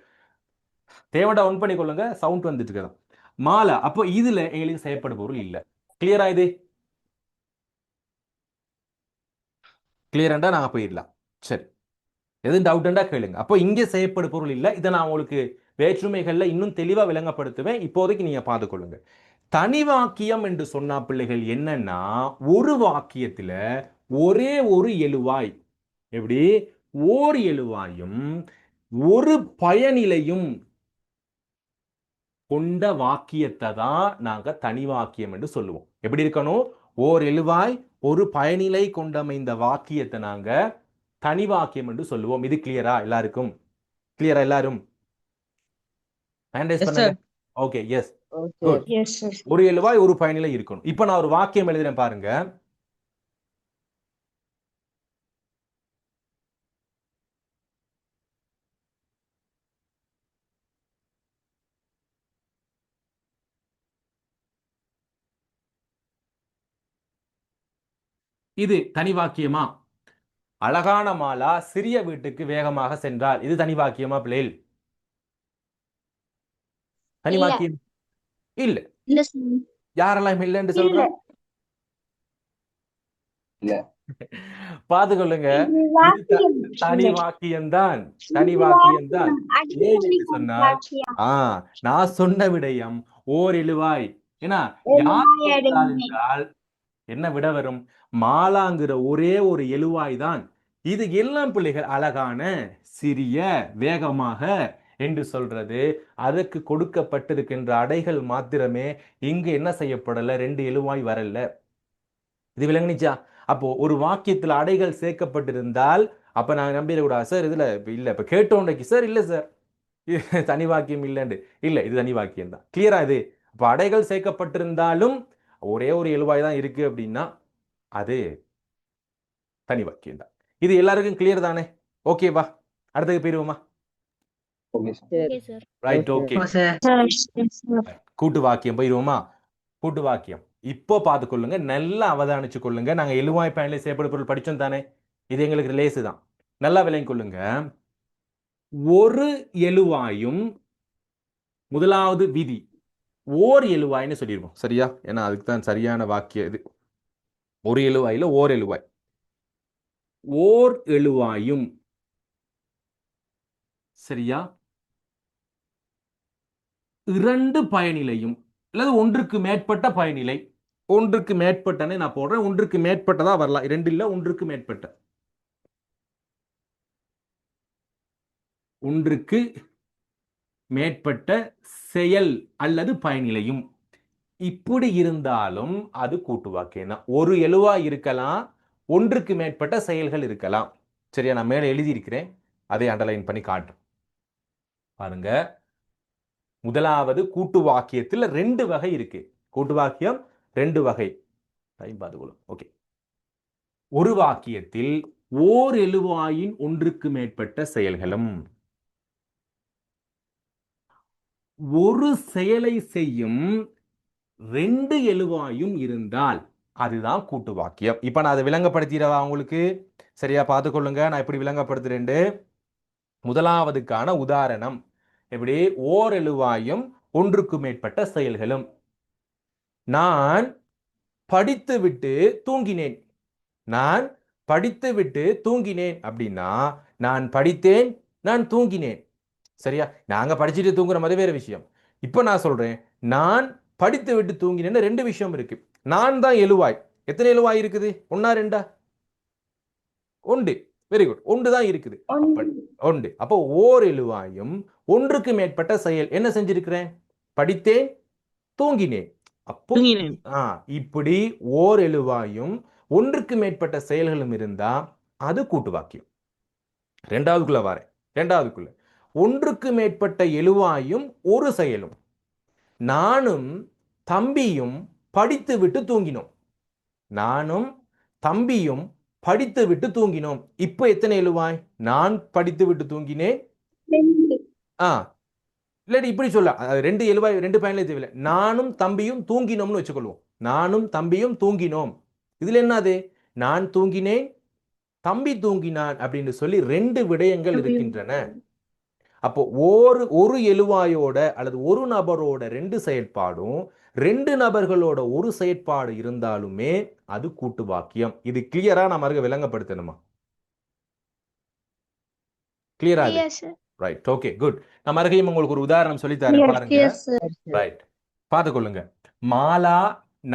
தேவடா ஆன் பண்ணி கொள்ளுங்க, சவுண்ட் வந்துட்டு இருக்கதான். மாலா, அப்போ இதுல எங்களுக்கு செய்யப்படு பொருள் இல்ல. கிளியரா? இது கிளியரண்டா நாங்க போயிடலாம். சரி, எதுவும் டவுட்டா கேளுங்க. அப்போ இங்கே செய்யப்படு பொருள் இல்லை. இதை நான் உங்களுக்கு வேற்றுமைகள்ல இன்னும் தெளிவா விளங்கப்படுத்துவேன். இப்போதைக்கு நீங்க பார்த்துக்கொள்ளுங்க. தனி வாக்கியம் என்று சொன்னா பிள்ளைகள் என்னன்னா, ஒரு வாக்கியத்துல ஒரே ஒரு எழுவாய், எப்படி ஓர் எழுவாயும் ஒரு பயனிலையும் கொண்ட வாக்கியத்தை தான் நாங்க தனி வாக்கியம் என்று சொல்லுவோம். எப்படி இருக்கணும்? ஓர் எழுவாய் ஒரு பயனிலை கொண்டமைந்த வாக்கியத்தை நாங்க தனி வாக்கியம் என்று சொல்லுவோம். இது கிளியரா எல்லாருக்கும்? கிளியரா எல்லாரும்? Okay, yes, good. ஒரு எழுவாய் ஒரு பயனிலை இருக்கணும். இப்ப நான் ஒரு வாக்கியம் எழுதுறேன் பாருங்க. இது தனி வாக்கியமா? அழகான மாலா சிறிய வீட்டுக்கு வேகமாக சென்றால், இது தனி வாக்கியமா பிள்ளைகள்? தனி வாக்கியம் இல்ல. இல்ல சார். யாரெல்லாம் இல்லைன்னு சொல்ற? பாத்துக்கொள்ளுங்க, இது இது வாக்கியம் தனி இல்லை. வாக்கியம்தான், தனி இது வாக்கியம்தான். வாக்கியம். ஏன் என்று அடிக்கடி சொன்னால் வாக்கியம். நான் சொன்ன விடயம் ஓர் எழுவாய். ஏன்னா யார் கொடுத்தார் என்றால் என்ன விட வரும்? மாலாங்கிற ஒரே ஒரு எழுவாய் தான். இது எல்லாம் பிள்ளைகள் அழகான சிறிய வேகமாக என்று சொல்றது. அதற்கு கொடுக்கப்பட்டிருக்கின்ற அடைகள் மாத்திரமே. இங்கு என்ன செய்யப்படல? 2 எழுவாய் வரல. இது விளங்குனிச்சா? அப்போ ஒரு வாக்கியத்துல அடைகள் சேர்க்கப்பட்டிருந்தால் அப்ப நான் நம்பிடக்கூடாது சார் இதுல இல்ல இப்ப கேட்டோன்றைக்கு சார் இல்ல சார் இது தனி வாக்கியம் இல்லைன்னு. இல்ல, இது தனி வாக்கியம் தான். கிளியரா இது? அப்ப அடைகள் சேர்க்கப்பட்டிருந்தாலும் ஒரே ஒரு எழுவாய் தான் இருக்கு அப்படின்னா அது தனி வாக்கியம் தான். இது எல்லாருக்கும் கிளியர் தானே? ஓகேவா? அடுத்தது போயிருவோமா? Okay sir. Right, okay. கூட்டு வாக்கியம் போயிருவோமா? கூட்டு வாக்கியம் இப்போ பார்த்துக்கொள்ளுங்க, நல்லா அவதானிச்சு கொள்ளுங்க. நாங்க எழுவாய் பயனிலை செய்யப்படும் பொருள் படிச்சோம் தானே? இது எங்களுக்கு லேசு தான். நல்லா விளங்கிக் கொள்ளுங்க. ஒரு எழுவாயும் முதலாவது விதி ஓர் எழுவாய்னு சொல்லிடுவோம். சரியா? ஏன்னா அதுக்கு தான் சரியான வாக்கியம் இது. ஒரு எழுவாயில ஓர் எழுவாய். ஓர் எழுவாயும் சரியா இரண்டு பயனிலையும் அல்லது ஒன்றுக்கு மேற்பட்ட பயனிலை. ஒன்றுக்கு மேற்பட்டனே நான் போடுறேன். ஒன்றுக்கு மேற்பட்டதா வரலாம். 2 இல்ல, ஒன்றுக்கு மேற்பட்ட. ஒன்றுக்கு மேற்பட்ட செயல் அல்லது பயனிலையும் இப்படி இருந்தாலும் அது கூட்டு வாக்கியம் தான். ஒரு எழுவாய் இருக்கலாம், ஒன்றுக்கு மேற்பட்ட செயல்கள் இருக்கலாம். சரியா? நான் மேலே எழுதியிருக்கிறேன், அதை அண்டர்லைன் பண்ணி காட்டுறேன் பாருங்க. முதலாவது கூட்டு வாக்கியத்தில் 2 வகை இருக்கு. கூட்டு வாக்கியம் 2 வகை. டைம் பார்த்துக்கொள்ளும். ஓகே. ஒரு வாக்கியத்தில் ஓர் எழுவாயின் ஒன்றுக்கு மேற்பட்ட செயல்களும் ஒரு செயலை செய்யும் 2 எழுவாயும் இருந்தால் அதுதான் கூட்டு வாக்கியம். இப்ப நான் அதை விளங்கப்படுத்திடவா உங்களுக்கு? சரியா? பார்த்துக்கொள்ளுங்க, நான் எப்படி விளங்கப்படுத்துறேன். முதலாவதுக்கான உதாரணம் எப்படி? ஓர் எழுவாயும் ஒன்றுக்கு மேற்பட்ட செயல்களும். நான் படித்துவிட்டு தூங்கினேன். நான் படித்துவிட்டு தூங்கினேன் அப்படின்னா நான் படித்தேன், நான் தூங்கினேன். சரியா? நாங்க படிச்சுட்டு தூங்குற மாதிரி வேற விஷயம். இப்ப நான் சொல்றேன், நான் படித்து விட்டு தூங்கினேன்னு 2 விஷயம் இருக்கு. நான் தான் எழுவாய். எத்தனை எழுவாய் இருக்குது? 1 2? 1. Very good. 1 தான் இருக்குது. 1. அப்போ ஓர் எழுவாயும் ஒன்றுக்கு மேற்பட்ட செயல் என்ன செஞ்சிருக்கிறேன்? படித்தேன், தூங்கினேன். அப்போ இப்படி ஓர் எழுவாயும் ஒன்றுக்கு மேற்பட்ட செயல்களும் இருந்தா அது கூட்டு வாக்கியம். ரெண்டாவதுக்குள்ள வரேன். ரெண்டாவதுக்குள்ள ஒன்றுக்கு மேற்பட்ட எழுவாயும் ஒரு செயலும். நானும் தம்பியும் படித்து விட்டு தூங்கினோம். நானும் தம்பியும் படித்து விட்டு தூங்கினோம். இப்ப எத்தனை எழுவாய்? நான் படித்து விட்டு தூங்கினேன். இல்லாட்டி இப்படி சொல்ல, 2 எழுவாய் 2 பயனிலை தேவையில்லை. நானும் தம்பியும் தூங்கினோம்னு வச்சுக்கொள்வோம். நானும் தம்பியும் தூங்கினோம். இதுல என்னது? நான் தூங்கினேன், தம்பி தூங்கினான் அப்படின்னு சொல்லி 2 விடயங்கள் இருக்கின்றன. அப்போ ஒரு எழுவாயோட அல்லது ஒரு நபரோட 2 செயற்பாடும் 2 நபர்களோட ஒரு செயற்பாடு இருந்தாலுமே அது கூட்டு வாக்கியம். இது கிளியரா நம்ம விளங்கப்படுத்தணுமா? கிளியரா? Right, okay, good. நான் மறுபடியும் உங்களுக்கு ஒரு உதாரணம் சொல்லி தரேன் பாருங்க. ரைட், பார்த்துக்கொள்ளுங்க. மாலா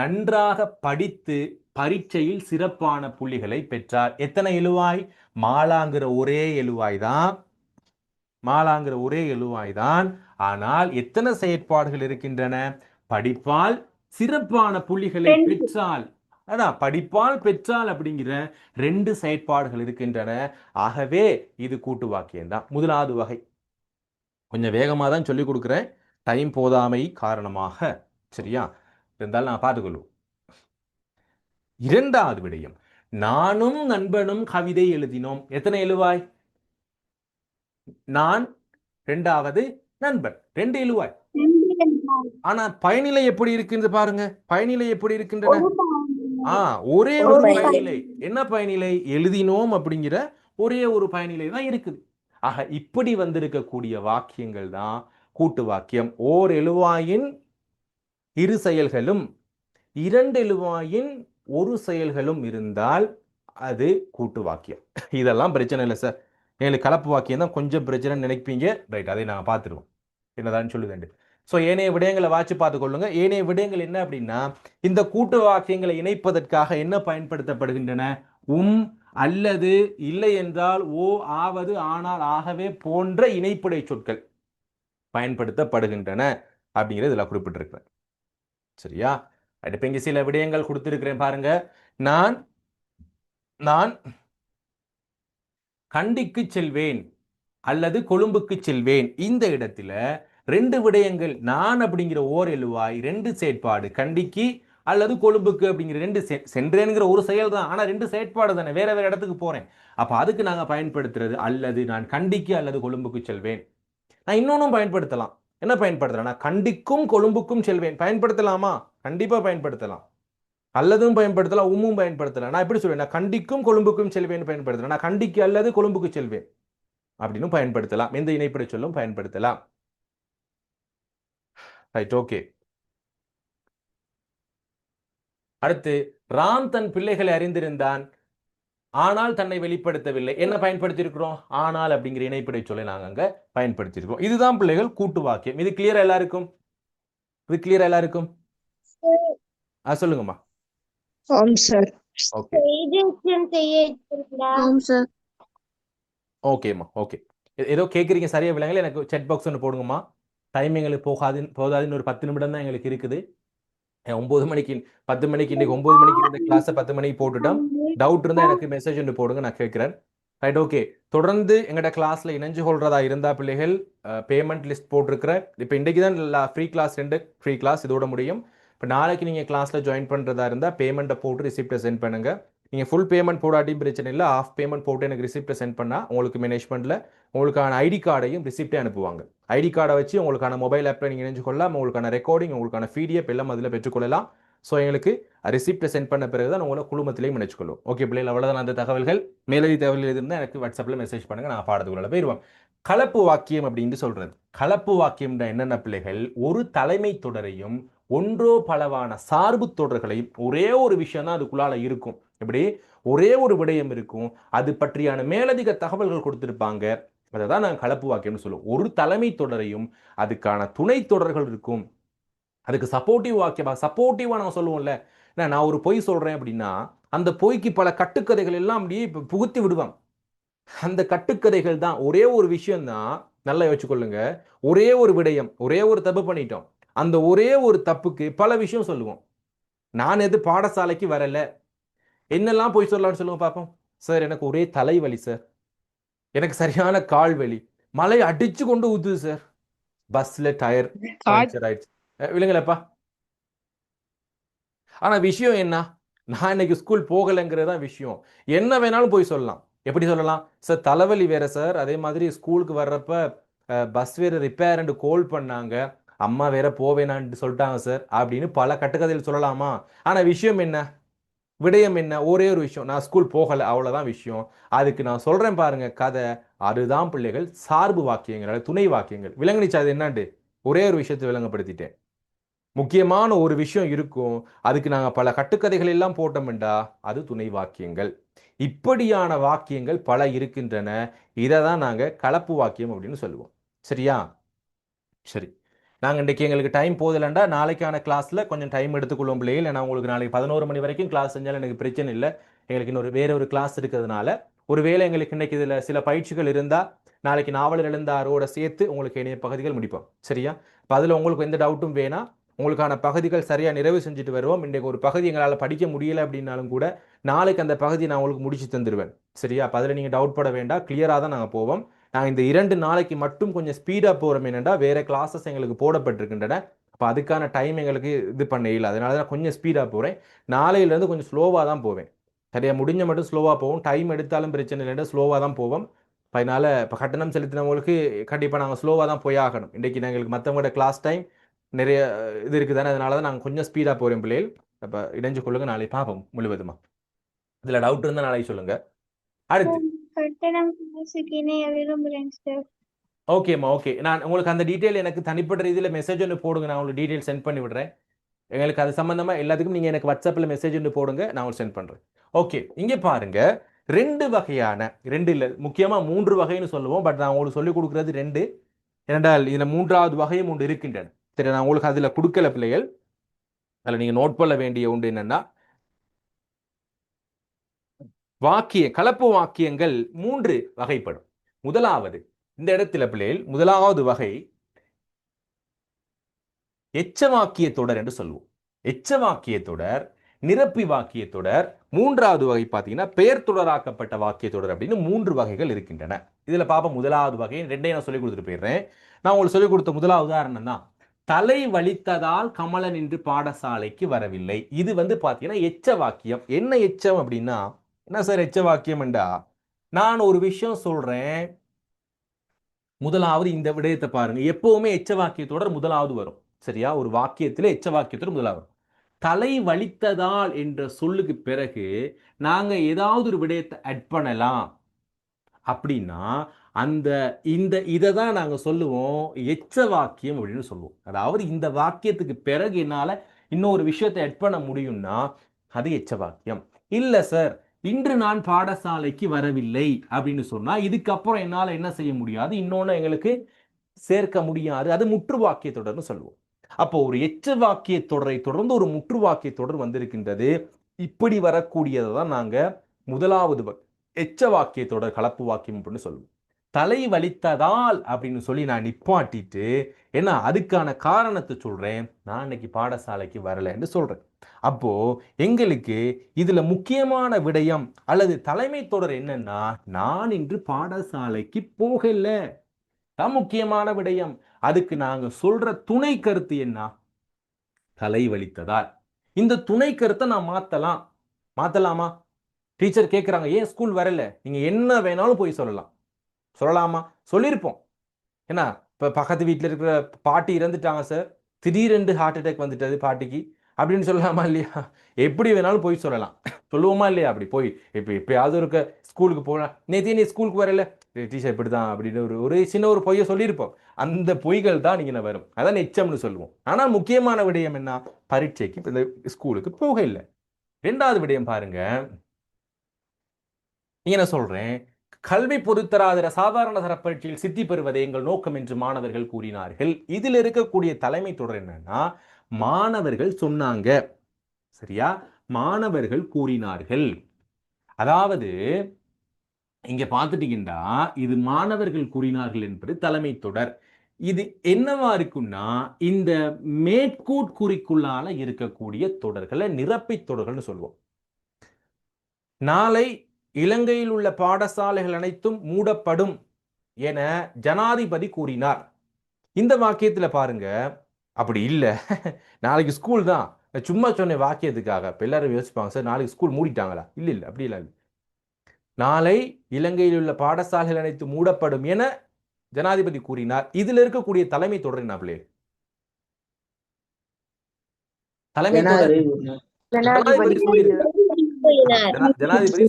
நன்றாக படித்து பரீட்சையில் சிறப்பான புள்ளிகளை பெற்றார். எத்தனை எழுவாய்? மாலாங்கிற ஒரே எழுவாய் தான். மாலாங்கிற ஒரே எழுவாய் தான். ஆனால் எத்தனை செயற்பாடுகள் இருக்கின்றன? படிப்பால் சிறப்பான புள்ளிகளை பெற்றால், அதான் படிப்பால் பெற்றால் அப்படிங்கிற 2 செயற்பாடுகள் இருக்கின்றன. ஆகவே இது கூட்டு வாக்கியம் தான். முதலாவது வகை. கொஞ்சம் வேகமாக தான் சொல்லிக் கொடுக்குறேன், டைம் போதாமை காரணமாக. சரியா? இருந்தாலும் நான் பார்த்துக்கொள்வோம். இரண்டாவது விடயம், நானும் நண்பனும் கவிதை எழுதினோம். எத்தனை எழுவாய்? நான், இரண்டாவது நண்பன், 2 எழுவாய். ஆனா பயனிலை எப்படி இருக்கின்றது பாருங்க. பயனிலை எப்படி இருக்கின்றன? ஒரே ஒரு பயனிலை. என்ன பயனிலை? எழுதினோம் அப்படிங்கிற ஒரே ஒரு பயனிலை தான் இருக்குது. ஆக இப்படி வந்திருக்கக்கூடிய வாக்கியங்கள் தான் கூட்டு வாக்கியம். ஓர் எழுவாயின் இரு செயல்களும் இரண்டு எழுவாயின் ஒரு செயல்களும் இருந்தால் அது கூட்டு வாக்கியம். இதெல்லாம் பிரச்சனை இல்லை சார், எங்களுக்கு கலப்பு வாக்கியம் தான் கொஞ்சம் பிரச்சனை நினைப்பீங்க. ரைட், அதை நாங்கள் பார்த்துருவோம் என்னதான் சொல்லுதேன். ஸோ ஏனைய விடயங்களை வாட்சி பார்த்துக்கொள்ளுங்க. ஏனைய விடயங்கள் என்ன அப்படின்னா, இந்த கூட்டு வாக்கியங்களை இணைப்பதற்காக என்ன பயன்படுத்தப்படுகின்றன? அல்லது, இல்லை என்றால், ஓ, ஆவது, ஆனால், ஆகவே போன்ற இணைப்புடை சொற்கள் பயன்படுத்தப்படுகின்றன அப்படிங்கிறது இதில் குறிப்பிட்டிருக்கிறேன். சரியா? இப்போ இங்கே சில விடயங்கள் கொடுத்திருக்கிறேன் பாருங்க. நான் நான் கண்டிக்கு செல்வேன் அல்லது கொழும்புக்கு செல்வேன். இந்த இடத்துல ரெண்டு விடயங்கள், நான் அப்படிங்கிற ஓர் எழுவாய், ரெண்டு செயற்பாடு, கண்டிக்கு அல்லது கொழும்புக்கு அப்படிங்கிற ரெண்டு சென்றேன்கிற ஒரு செயல் தான், ஆனா ரெண்டு செயற்பாடு தானே, வேற வேற இடத்துக்கு போறேன். அப்ப அதுக்கு நாங்க பயன்படுத்துறது அல்லது, நான் கண்டிக்கு அல்லது கொழும்புக்கு செல்வேன். நான் இன்னொன்னும் பயன்படுத்தலாம். என்ன பயன்படுத்தலாம்? நான் கண்டிக்கும் கொழும்புக்கும் செல்வேன். பயன்படுத்தலாமா? கண்டிப்பா பயன்படுத்தலாம். அல்லதும் பயன்படுத்தலாம், உம்மும் பயன்படுத்தலாம். நான் எப்படி சொல்வேன்? நான் கண்டிக்கும் கொழும்புக்கும் செல்வேன் பயன்படுத்தலாம். நான் கண்டிக்கு அல்லது கொழும்புக்கு செல்வேன் அப்படின்னு பயன்படுத்தலாம். எந்த இணைப்படை சொல்லும் பயன்படுத்தலாம். Right, okay. அடுத்து, ராம் தன் பிள்ளைகளை அறிந்திருந்தான் ஆனால் தன்னை வெளிப்படுத்தவில்லை. என்ன பயன்படுத்தி இருக்கிறோம்? ஆனால் அப்படிங்கிற இணைப்படை சொல்லை நாங்க அங்க பயன்படுத்தி இருக்கோம். இதுதான் பிள்ளைகள் கூட்டு வாக்கியம். இது கிளியரா எல்லாருக்கும்? இது கிளியரா எல்லாருக்கும்? சொல்லுங்கம்மா. ஆம் சார். ஓகே, ஆம் சார். ஓகேம்மா, ஓகே. ஏதோ கேட்குறீங்க, சரியா விளங்கல. எனக்கு செட் பாக்ஸ் ஒன்று போடுங்கம்மா. டைம் எங்களுக்கு போதாதுன்னு ஒரு 10 நிமிடம் தான் எங்களுக்கு இருக்குது. 9 மணிக்கு 10 மணிக்கு இன்னைக்கு 9 மணிக்கு இருந்த கிளாஸை 10 மணிக்கு போட்டுட்டோம். டவுட் இருந்தால் எனக்கு மெசேஜ் ஒன்று போடுங்க, நான் கேட்குறேன். Right, okay. தொடர்ந்து எங்களோட கிளாஸில் இணைஞ்சு கொள்றதா இருந்தா பிள்ளைகள் பேமெண்ட் லிஸ்ட் போட்டிருக்கிறேன். இப்போ இன்றைக்கு தான் ஃப்ரீ கிளாஸ், 2 ஃப்ரீ கிளாஸ் இதோட முடியும். இப்போ நாளைக்கு நீங்கள் கிளாஸில் ஜாயின் பண்ணுறதா இருந்தால் பேமெண்ட்டை போட்டு ரிசிப்டை சென்ட் பண்ணுங்கள். நீங்கள் ஃபுல் பேமெண்ட் போடாட்டியும் பிரச்சனை இல்லை, ஆஃப் பேமெண்ட் போட்டு எனக்கு ரிசிப்டை சென்ட் பண்ணால் உங்களுக்கு மேனேஜ்மெண்ட்டில் உங்களுக்கான ஐடி கார்டையும் ரிசிப்டே அனுப்புவாங்க. ஐடி கார்டை வச்சு உங்களுக்கான மொபைல் ஆப்பில் நீங்கள் இணைஞ்சு கொள்ளலாம். உங்களுக்கான ரெக்கார்டிங், உங்களுக்கான பிடிஎஃப் எல்லாம் அதில் பெற்றுக்கொள்ளலாம். ஸோ எங்களுக்கு ரிசிப்டை சென்ட் பண்ண பிறகு தான் உங்களை குழுமத்திலையும் இணைச்சுக்கொள்ளும். ஓகே பிள்ளைகள், அவ்வளோதான் அந்த தகவல்கள். மேலதி தகவல்கள் இருந்தால் எனக்கு வாட்ஸ்அப்பில் மெசேஜ் பண்ணுங்கள், நான் பாடத்துக்குள்ள போயிடுவோம். கலப்பு வாக்கியம் அப்படின்னு சொல்கிறது. கலப்பு வாக்கியம்னா என்னென்ன பிள்ளைகள்? ஒரு தலைமை தொடரையும் ஒன்றோ பலவான சார்பு தொடர்களையும், ஒரே ஒரு விஷயம் தான் அதுக்குள்ளால இருக்கும். எப்படி? ஒரே ஒரு விடயம் இருக்கும், அது பற்றியான மேலதிக தகவல்கள் கொடுத்திருப்பாங்க. அதை தான் நாங்கள் கலப்பு வாக்கியம்னு சொல்லுவோம். ஒரு தலைமை தொடரையும் அதுக்கான துணை தொடர்கள் இருக்கும். அதுக்கு சப்போர்ட்டிவ் வாக்கியமா, சப்போர்ட்டிவா நான் சொல்லுவோம்ல, நான் ஒரு பொய் சொல்றேன் அப்படின்னா அந்த பொய்க்கு பல கட்டுக்கதைகள் எல்லாம் அப்படியே புகுத்தி விடுவான். அந்த கட்டுக்கதைகள் தான். ஒரே ஒரு விஷயம் தான், நல்லா யோசிச்சுக்கொள்ளுங்க. ஒரே ஒரு விடயம், ஒரே ஒரு தப்பு பண்ணிட்டோம், அந்த ஒரே ஒரு தப்புக்கு பல விஷயம் சொல்லுவோம். நான் எது பாடசாலைக்கு வரல, என்னெல்லாம் போய் சொல்லலாம்னு சொல்லுவோம் பார்ப்போம். சார் எனக்கு ஒரே தலைவலி சார், எனக்கு சரியான கால் வலி, மழை அடிச்சு கொண்டு ஊத்துது சார், பஸ்ல டயர் பஞ்சர் ஆயிடுச்சு. விழுங்கலப்பா. ஆனா விஷயம் என்ன? நான் இன்னைக்கு ஸ்கூல் போகலைங்கிறது தான் விஷயம். என்ன வேணாலும் போய் சொல்லலாம். எப்படி சொல்லலாம்? சார் தலைவலி வேற சார், அதே மாதிரி ஸ்கூலுக்கு வர்றப்ப பஸ் வேற ரிப்பேர்னு கால் பண்ணாங்க, அம்மா வேற போவேனான்னு சொல்லிட்டாங்க சார் அப்படின்னு பல கட்டுக்கதையில் சொல்லலாமா? ஆனா விஷயம் என்ன? விடயம் என்ன? ஒரே ஒரு விஷயம், நான் ஸ்கூல் போகலை, அவ்வளவுதான் விஷயம். அதுக்கு நான் சொல்றேன் பாருங்க கதை. அதுதான் பிள்ளைகள் சார்பு வாக்கியங்கள், துணை வாக்கியங்கள். விளங்குனிச்சா அது என்னாண்டு? ஒரே ஒரு விஷயத்தை விளங்கப்படுத்திட்டேன். முக்கியமான ஒரு விஷயம் இருக்கும், அதுக்கு நாங்க பல கட்டுக்கதைகள் எல்லாம் போட்டோம்டா, அது துணை வாக்கியங்கள். இப்படியான வாக்கியங்கள் பல இருக்கின்றன. இதை தான் நாங்க கலப்பு வாக்கியம் அப்படின்னு சொல்லுவோம். சரியா? சரி, நாங்க இன்றைக்கு எங்களுக்கு டைம் போதில்லைண்டா நாளைக்கான கிளாஸ்ல கொஞ்சம் டைம் எடுத்துக்கொள்ளும் பிள்ளைகள். ஏன்னா உங்களுக்கு நாளைக்கு 11 மணி வரைக்கும் கிளாஸ் செஞ்சாலும் எனக்கு பிரச்சனை இல்லை. எங்களுக்கு இன்னொரு வேற ஒரு கிளாஸ் இருக்கிறதுனால, ஒருவேளை எங்களுக்கு இன்னைக்கு இதுல சில பயிற்சிகள் இருந்தா நாளைக்கு நாவலர் எழுந்தாரோட சேர்த்து உங்களுக்கு இணைய பகுதிகள் முடிப்போம். சரியா? இப்போ அதில் உங்களுக்கு எந்த டவுட்டும் வேணாம், உங்களுக்கான பகுதிகள் சரியாக நிறைவு செஞ்சுட்டு வருவோம். இன்றைக்கு ஒரு பகுதி எங்களால் படிக்க முடியலை அப்படின்னாலும் கூட நாளைக்கு அந்த பகுதியை நான் உங்களுக்கு முடிச்சு தந்துடுவேன். சரியா? அப்போ அதில் நீங்கள் டவுட் பட வேண்டாம், கிளியராக தான் நாங்கள் போவோம். நாங்கள் இந்த 2 நாளைக்கு மட்டும் கொஞ்சம் ஸ்பீடாக போகிறோம். என்னென்னா வேறு கிளாஸஸ் எங்களுக்கு போடப்பட்டிருக்கின்றன. அப்போ அதுக்கான டைம் எங்களுக்கு இது பண்ண இல்லை, அதனால தான் கொஞ்சம் ஸ்பீடாக போகிறேன். நாளையிலேருந்து கொஞ்சம் ஸ்லோவாக தான் போவேன். சரியா? முடிஞ்ச மட்டும் ஸ்லோவாக போவோம். டைம் எடுத்தாலும் பிரச்சனை இல்லைன்னா ஸ்லோவாக தான் போவோம். அதனால் இப்போ கட்டணம் செலுத்தினவங்களுக்கு கண்டிப்பாக நாங்கள் ஸ்லோவாக தான் போய் ஆகணும். இன்றைக்கி எங்களுக்கு மற்றவங்களோட கிளாஸ் டைம் நிறைய இது இருக்குது தானே, அதனால தான் நாங்கள் கொஞ்சம் ஸ்பீடாக போகிறோம் பிள்ளைகள். அப்போ இணைஞ்சு கொள்ளுங்க, நாளைக்கு பார்ப்போம் முழுவதுமா. இதில் டவுட் இருந்தால் நாளைக்கு சொல்லுங்க. அடுத்து ஓகேம்மா, ஓகே. நான் உங்களுக்கு அந்த டீட்டெயில் எனக்கு தனிப்பட்ட ரீதியில் மெசேஜ் ஒன்று போடுங்க, நான் உங்களுக்கு டீட்டெயில் சென்ட் பண்ணி விடுறேன். எங்களுக்கு அது சம்பந்தமா எல்லாத்துக்கும் நீங்க எனக்கு வாட்ஸ்அப்ல மெசேஜ் போடுங்க, நான் உங்களுக்கு சென்ட் பண்றேன். ஓகே, இங்க பாருங்க, ரெண்டு வகையான, ரெண்டு இல்ல முக்கியமா 3 வகைன்னு சொல்லுவோம். பட் நான் உங்களுக்கு சொல்லிக் கொடுக்கிறது 2. ஏனென்றால் இதுல 3வது வகையும் ஒன்று இருக்கின்றன. சரி, நான் உங்களுக்கு அதுல கொடுக்கல பிள்ளைகள். அதுல நீங்க நோட் பண்ண வேண்டிய ஒன்று என்னன்னா, கலப்பு வாக்கியங்கள் 3 வகைப்படும். முதலாவது, இந்த இடத்துல பிள்ளைகள் முதலாவது வகை எச்ச வாக்கிய தொடர் என்று சொல்லுவோம். எச்ச வாக்கிய தொடர், நிரப்பி வாக்கிய தொடர். 3வது வகை பார்த்தீங்கன்னா பெயர் தொடராக்கப்பட்ட வாக்கிய தொடர் அப்படின்னு 3 வகைகள் இருக்கின்றன. இதுல பாப்போம் முதலாவது வகை. 2ஐயும் நான் சொல்லிக் கொடுத்துட்டு போயிடுறேன். நான் உங்களுக்கு சொல்லிக் கொடுத்த முதலாவது உதாரணம் தான், தலை வலித்ததால் கமலன் இன்று பாடசாலைக்கு வரவில்லை. இது பாத்தீங்கன்னா எச்ச வாக்கியம். என்ன எச்சம் அப்படின்னா, என்ன சார் எச்ச வாக்கியம் என்றா, நான் ஒரு விஷயம் சொல்றேன், முதலாவது இந்த விடயத்தை பாருங்க. எப்பவுமே எச்ச வாக்கிய தொடர் முதலாவது வரும். சரியா? ஒரு வாக்கியத்துல எச்ச வாக்கியத்தோட முதலாவது வரும். தலை வலித்ததால் என்ற சொல்லுக்கு பிறகு நாங்க ஏதாவது ஒரு விடயத்தை அட் பண்ணலாம் அப்படின்னா அந்த இதை தான் நாங்க சொல்லுவோம் எச்ச வாக்கியம் அப்படின்னு சொல்லுவோம். அதாவது இந்த வாக்கியத்துக்கு பிறகு என்னால இன்னொரு விஷயத்தை அட் பண்ண முடியும்னா அது எச்ச வாக்கியம். இல்ல சார், இன்று நான் பாடசாலைக்கு வரவில்லை அப்படின்னு சொன்னா இதுக்கப்புறம் என்னால என்ன செய்ய முடியாது, இன்னொன்னு எங்களுக்கு சேர்க்க முடியாது, அது முற்று வாக்கிய தொடர்னு சொல்லுவோம். அப்போ ஒரு எச்ச வாக்கிய தொடரை தொடர்ந்து ஒரு முற்று வாக்கிய தொடர் வந்திருக்கின்றது. இப்படி வரக்கூடியதை தான் நாங்க முதலாவது எச்ச வாக்கிய தொடர், கலப்பு வாக்கியம் அப்படின்னு சொல்லுவோம். தலை வலித்ததால் அப்படின்னு சொல்லி நான் நிப்பாட்டிட்டு ஏன்னா அதுக்கான காரணத்தை சொல்றேன், நான் இன்னைக்கு பாடசாலைக்கு வரலன்னு சொல்றேன். அப்போ எங்களுக்கு இதுல முக்கியமான விடயம் அல்லது தலைமை தொடர் என்னன்னா, நான் இன்று பாடசாலைக்கு போகல, தான் முக்கியமான விடயம். அதுக்கு நாங்க சொல்ற துணை கருத்து என்ன, தலை வலித்ததால். இந்த துணை கருத்தை நான் மாத்தலாமா? டீச்சர் கேட்கிறாங்க, ஏன் ஸ்கூல் வரல, நீங்க என்ன வேணாலும் போய் சொல்லலாமா? சொல்லியிருப்போம். ஏன்னா இப்ப பக்கத்து வீட்டில் இருக்கிற பாட்டி இறந்துட்டாங்க சார், திடீரென்று ஹார்ட் அட்டாக் வந்துட்டது பாட்டிக்கு அப்படின்னு சொல்லலாமா இல்லையா? எப்படி வேணாலும் போய் சொல்லலாம். சொல்லுவோமா இல்லையா? அப்படி போய் எப்பயாவது இருக்க ஸ்கூலுக்கு போகலாம், நேற்று நீ ஸ்கூலுக்கு வரல, டீச்சர் இப்படிதான் அப்படின்னு ஒரு சின்ன ஒரு பொய்யை சொல்லியிருப்போம். அந்த பொய்கள் தான் நீங்க வரும். அதான் எச்சம்னு சொல்லுவோம். ஆனா முக்கியமான விடயம் என்ன, பரீட்சைக்கு இந்த ஸ்கூலுக்கு போக இல்லை. 2வது விடயம் பாருங்க, நீங்க என்ன சொல்றேன், கல்வி பொதுத்தராதர சாதாரண தர பரீட்சையில் சித்தி பெறுவதே எங்கள் நோக்கம் என்று மாணவர்கள் கூறினார்கள். இதில் இருக்கக்கூடிய தலைமை தொடர் என்னன்னா, மாணவர்கள் சொன்னாங்க. சரியா? மாணவர்கள் கூறினார்கள். அதாவது இங்க பார்த்துட்டீங்கன்னா இது மாணவர்கள் கூறினார்கள் என்பது தலைமை தொடர். இது என்னவா இருக்குன்னா, இந்த மேற்கூறிக்குள்ளால இருக்கக்கூடிய தொடர்களை நிரப்பி தொடர்கள்னு சொல்லுவோம். நாளை இலங்கையில் உள்ள பாடசாலைகள் அனைத்தும் மூடப்படும் என ஜனாதிபதி கூறினார். இந்த வாக்கியத்துல பாருங்க, அப்படி இல்ல, நாளைக்கு ஸ்கூல் தான், சும்மா சொன்ன வாக்கியத்துக்காக இப்ப எல்லாரும் யோசிப்பாங்க, சார் நாளைக்கு ஸ்கூல் மூடிட்டாங்களா? இல்ல அப்படி இல்ல. நாளை இலங்கையில் உள்ள பாடசாலைகள் அனைத்து மூடப்படும் என ஜனாதிபதி கூறினார். இதுல இருக்கக்கூடிய தலைமை தொடர் என்ன பிள்ளை? தலைமை தொடர் ஜனாதிபதி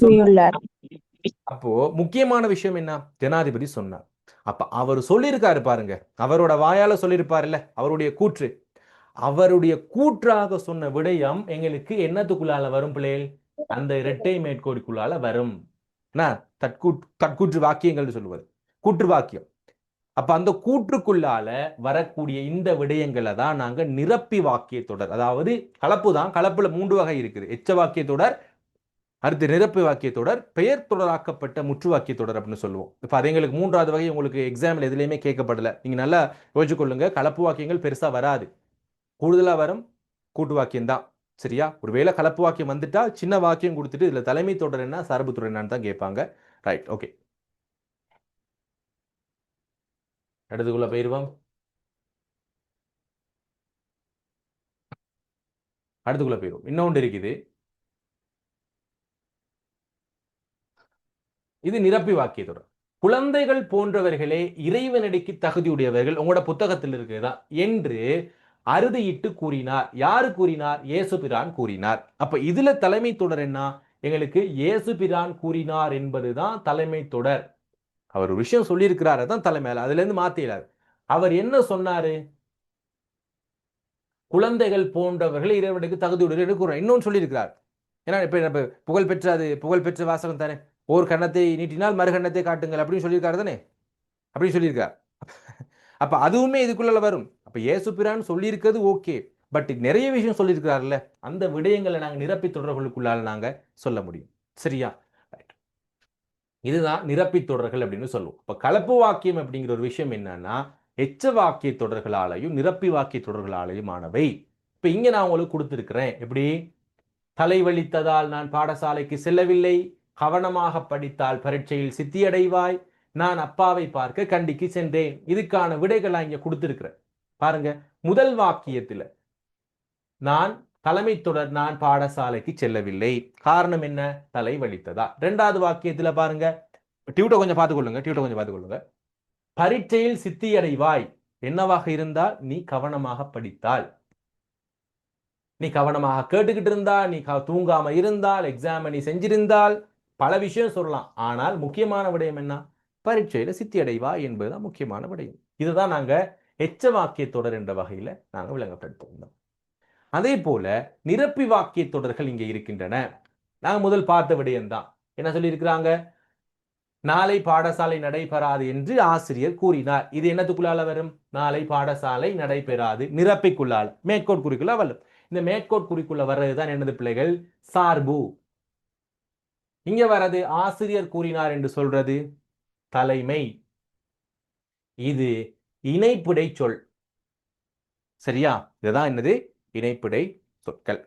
சொல்லியிருக்கார். அப்போ முக்கியமான விஷயம் என்ன, ஜனாதிபதி சொன்னார். அப்ப அவர் சொல்லியிருக்காரு பாருங்க, அவரோட வாயால சொல்லியிருப்பாருல்ல, அவருடைய கூற்று, அவருடைய கூற்றாக சொன்ன விடயம் எங்களுக்கு என்னத்துக்குள்ளால வரும் பிள்ளைகள், அந்த இரட்டை மேற்கோளுக்குள்ளால வரும். தற்கூற்று வாக்கியங்கள் சொல்லுவது கூற்று வாக்கியம். அப்ப அந்த கூற்றுக்குள்ளால வரக்கூடிய இந்த விடயங்களை தான் நாங்க நிரப்பி வாக்கிய தொடர், அதாவது கலப்பு தான். கலப்புல 3 வகை இருக்குது, எச்ச வாக்கிய தொடர், அடுத்து நிரப்பு வாக்கிய தொடர், பெயர் தொடராக்கப்பட்ட முற்று வாக்கிய தொடர் அப்படின்னு சொல்லுவோம். இப்ப அது எங்களுக்கு 3வது வகை உங்களுக்கு எக்ஸாம்ல எதுலையுமே கேட்கப்படல. நீங்க நல்லா யோசிச்சு கொள்ளுங்க, கலப்பு வாக்கியங்கள் பெருசா வராது, கூடுதலா வரும் கூட்டு வாக்கியம் தான். சரியா? ஒருவேளை கலப்பு வாக்கியம் வந்துட்டா சின்ன வாக்கியம் கொடுத்துட்டு இதுல தலைமை தொடர் என்ன சார்பு தொடர் என்னன்னு தான் கேட்பாங்க. ரைட், ஓகே, அடுத்துக்குள்ள போயிருவோம். இன்னொன்று இருக்குது, இது நிரப்பி வாக்கிய தொடர். குழந்தைகள் போன்றவர்களே இறைவனடிக்கு தகுதியுடையவர்கள், உங்களோட புத்தகத்தில் இருக்குதா என்று அறுதியிட்டு கூறினார். யாரு கூறினார்? இயேசு பிரான் கூறினார். அப்ப இதுல தலைமை தொடர் என்ன, எங்களுக்கு இயேசு பிரான் கூறினார் என்பதுதான் தலைமை தொடர். அவர் ஒரு விஷயம் சொல்லியிருக்கிறார், அதான் தலைமை, அதுல இருந்து மாத்திடாரு. அவர் என்ன சொன்னாரு? குழந்தைகள் போன்றவர்கள் இறைவனுக்கு தகுதியுடைய கூறுறார். இன்னொன்று சொல்லியிருக்கிறார். ஏன்னா இப்ப புகழ்பெற்ற வாசகம் தானே, ஓர் கன்னத்தை நீட்டினால் மறு கன்னத்தை காட்டுங்கள் அப்படின்னு சொல்லியிருக்காரு தானே, அப்படின்னு சொல்லியிருக்கார். அப்ப அதுவுமே இதுக்குள்ள வரும். அப்ப இயேசு பிரான் சொல்லியிருக்கிறது ஓகே, பட் நிறைய விஷயம் சொல்லியிருக்கிறார்ல, அந்த விடயங்களை நாங்க நிரப்பி தொடர்களுக்குள்ளால நாங்க சொல்ல முடியும். சரியா? இதுதான் நிரப்பி தொடர்கள் அப்படின்னு சொல்லுவோம். இப்ப கலப்பு வாக்கியம் அப்படிங்கிற ஒரு விஷயம் என்னன்னா, எச்ச வாக்கிய தொடர்களாலையும் நிரப்பி வாக்கிய தொடர்களாலையும் ஆனவை. இப்ப இங்க நான் உங்களுக்கு கொடுத்திருக்கிறேன். எப்படி? தலைவலித்ததால் நான் பாடசாலைக்கு செல்லவில்லை, கவனமாக படித்தால் பரீட்சையில் சித்தியடைவாய், நான் அப்பாவை பார்க்க கண்டிக்கு சென்றேன். இதுக்கான விடைகளை இங்க கொடுத்திருக்கிறேன். பாருங்க, முதல் வாக்கியத்துல நான் தலைமை தொடர் நான் பாடசாலைக்கு செல்லவில்லை, காரணம் என்ன? தலை வலித்ததா. இரண்டாவது வாக்கியத்துல பாருங்க, டியூட்டை கொஞ்சம் பார்த்துக்கொள்ளுங்க. பரீட்சையில் சித்தியடைவாய் என்னவாக இருந்தால் நீ கவனமாக படித்தால், நீ கவனமாக கேட்டுக்கிட்டு இருந்தால், நீ தூங்காம இருந்தால், எக்ஸாம் நீ செஞ்சிருந்தால், பல விஷயம் சொல்லலாம். ஆனால் முக்கியமான விடயம் என்ன? பரீட்சையில சித்தியடைவாய் என்பதுதான் முக்கியமான விடயம். இதுதான் நாங்க எச்ச வாக்கிய தொடர் என்ற வகையில நாங்க விளங்கப்படுத்திருந்தோம். அதே போல நிரப்பி வாக்கிய தொடர்கள் இங்கே இருக்கின்றன. நாங்க முதல் பார்த்த விடயம்தான். என்ன சொல்லி இருக்கிறாங்க? நாளை பாடசாலை நடைபெறாது என்று ஆசிரியர் கூறினார். இது என்னத்துக்குள்ளால வரும்? நாளை பாடசாலை நடைபெறாது, நிரப்பிக்குள்ளால மேற்கோட்குறிக்குள்ள வரும். இந்த மேற்கோட்குறிக்குள்ள வர்றதுதான் என்னது பிள்ளைகள்? சார்பு. இங்க வர்றது ஆசிரியர் கூறினார் என்று சொல்றது தலைமை. இது இணைப்பிடை சொல். சரியா? இதுதான் என்னது? இணைப்பிடை சொற்கள்.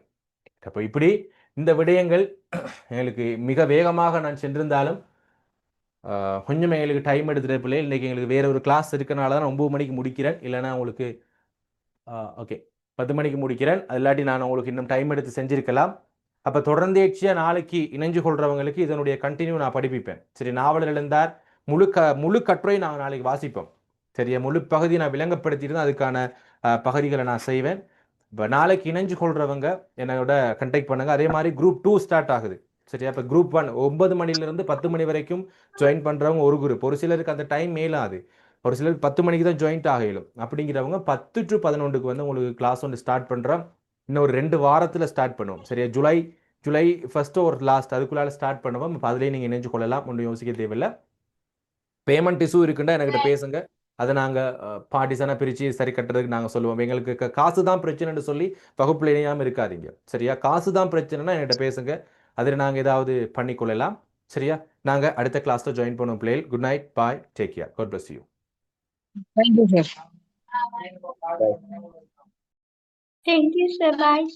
அப்ப இப்படி இந்த விடயங்கள் எங்களுக்கு மிக வேகமாக நான் சென்றிருந்தாலும் கொஞ்சம் எங்களுக்கு டைம் எடுத்துகிற பிள்ளை. இன்னைக்கு எங்களுக்கு வேற ஒரு கிளாஸ் இருக்கனால தான் 9 மணிக்கு முடிக்கிறேன். இல்லைன்னா உங்களுக்கு ஓகே 10 மணிக்கு முடிக்கிறேன். அது இல்லாட்டி நான் உங்களுக்கு இன்னும் டைம் எடுத்து செஞ்சிருக்கலாம். அப்போ தொடர்ந்தேச்சியாக நாளைக்கு இணைஞ்சு கொள்றவங்களுக்கு இதனுடைய கண்டினியூ நான் படிப்பிப்பேன். சரி, நாவலர் எழுந்தார் முழு கட்டுரை நான் நாளைக்கு வாசிப்போம். சரியா? முழு பகுதி நான் விளங்கப்படுத்திட்டு அதுக்கான பகுதிகளை நான் செய்வேன். இப்போ நாளைக்கு இணைஞ்சு கொள்றவங்க என்னோட கண்டெக்ட் பண்ணுங்க. அதே மாதிரி குரூப் 2 ஸ்டார்ட் ஆகுது. சரியா? இப்போ குரூப் 1 9 மணிலிருந்து 10 மணி வரைக்கும் ஜாயின் பண்ணுறவங்க ஒரு குரூப். ஒரு சிலருக்கு அந்த டைம் மேலாது, ஒரு சிலருக்கு 10 மணிக்கு தான் ஜாயின்ட் ஆகலும். அப்படிங்கிறவங்க 10 to 11க்கு வந்து உங்களுக்கு கிளாஸ் ஒன்று ஸ்டார்ட் பண்ணுறோம். இன்னும் ஒரு 2 வாரத்தில் ஸ்டார்ட் பண்ணுவோம். சரியா? ஜூலை ஃபர்ஸ்ட் ஒரு லாஸ்ட் அதுக்குள்ளால ஸ்டார்ட் பண்ணுவோம். இப்போ அதிலேயே நீங்கள் இணைஞ்சு கொள்ளலாம், ஒன்றும் யோசிக்க தேவையில்லை. பேமெண்ட் இஷ்யூ இருக்குன்னா என்கிட்ட பேசுங்க. அதை நாங்கள் பார்ட்டிஸான பிரித்து சரி கட்டுறதுக்கு நாங்கள் சொல்லுவோம். எங்களுக்கு காசு தான் பிரச்சனைன்னு சொல்லி வகுப்பில் இணையாமல் இருக்காதீங்க. சரியா? காசு தான் பிரச்சனைனா என்கிட்ட பேசுங்க, அதில் நாங்கள் ஏதாவது பண்ணிக்கொள்ளலாம். சரியா? நாங்கள் அடுத்த கிளாஸில் ஜாயின் பண்ணுவோம் பிள்ளைகள். Good night, bye, take care, God bless you. Thank you, sir. Thank you, sir. Bye.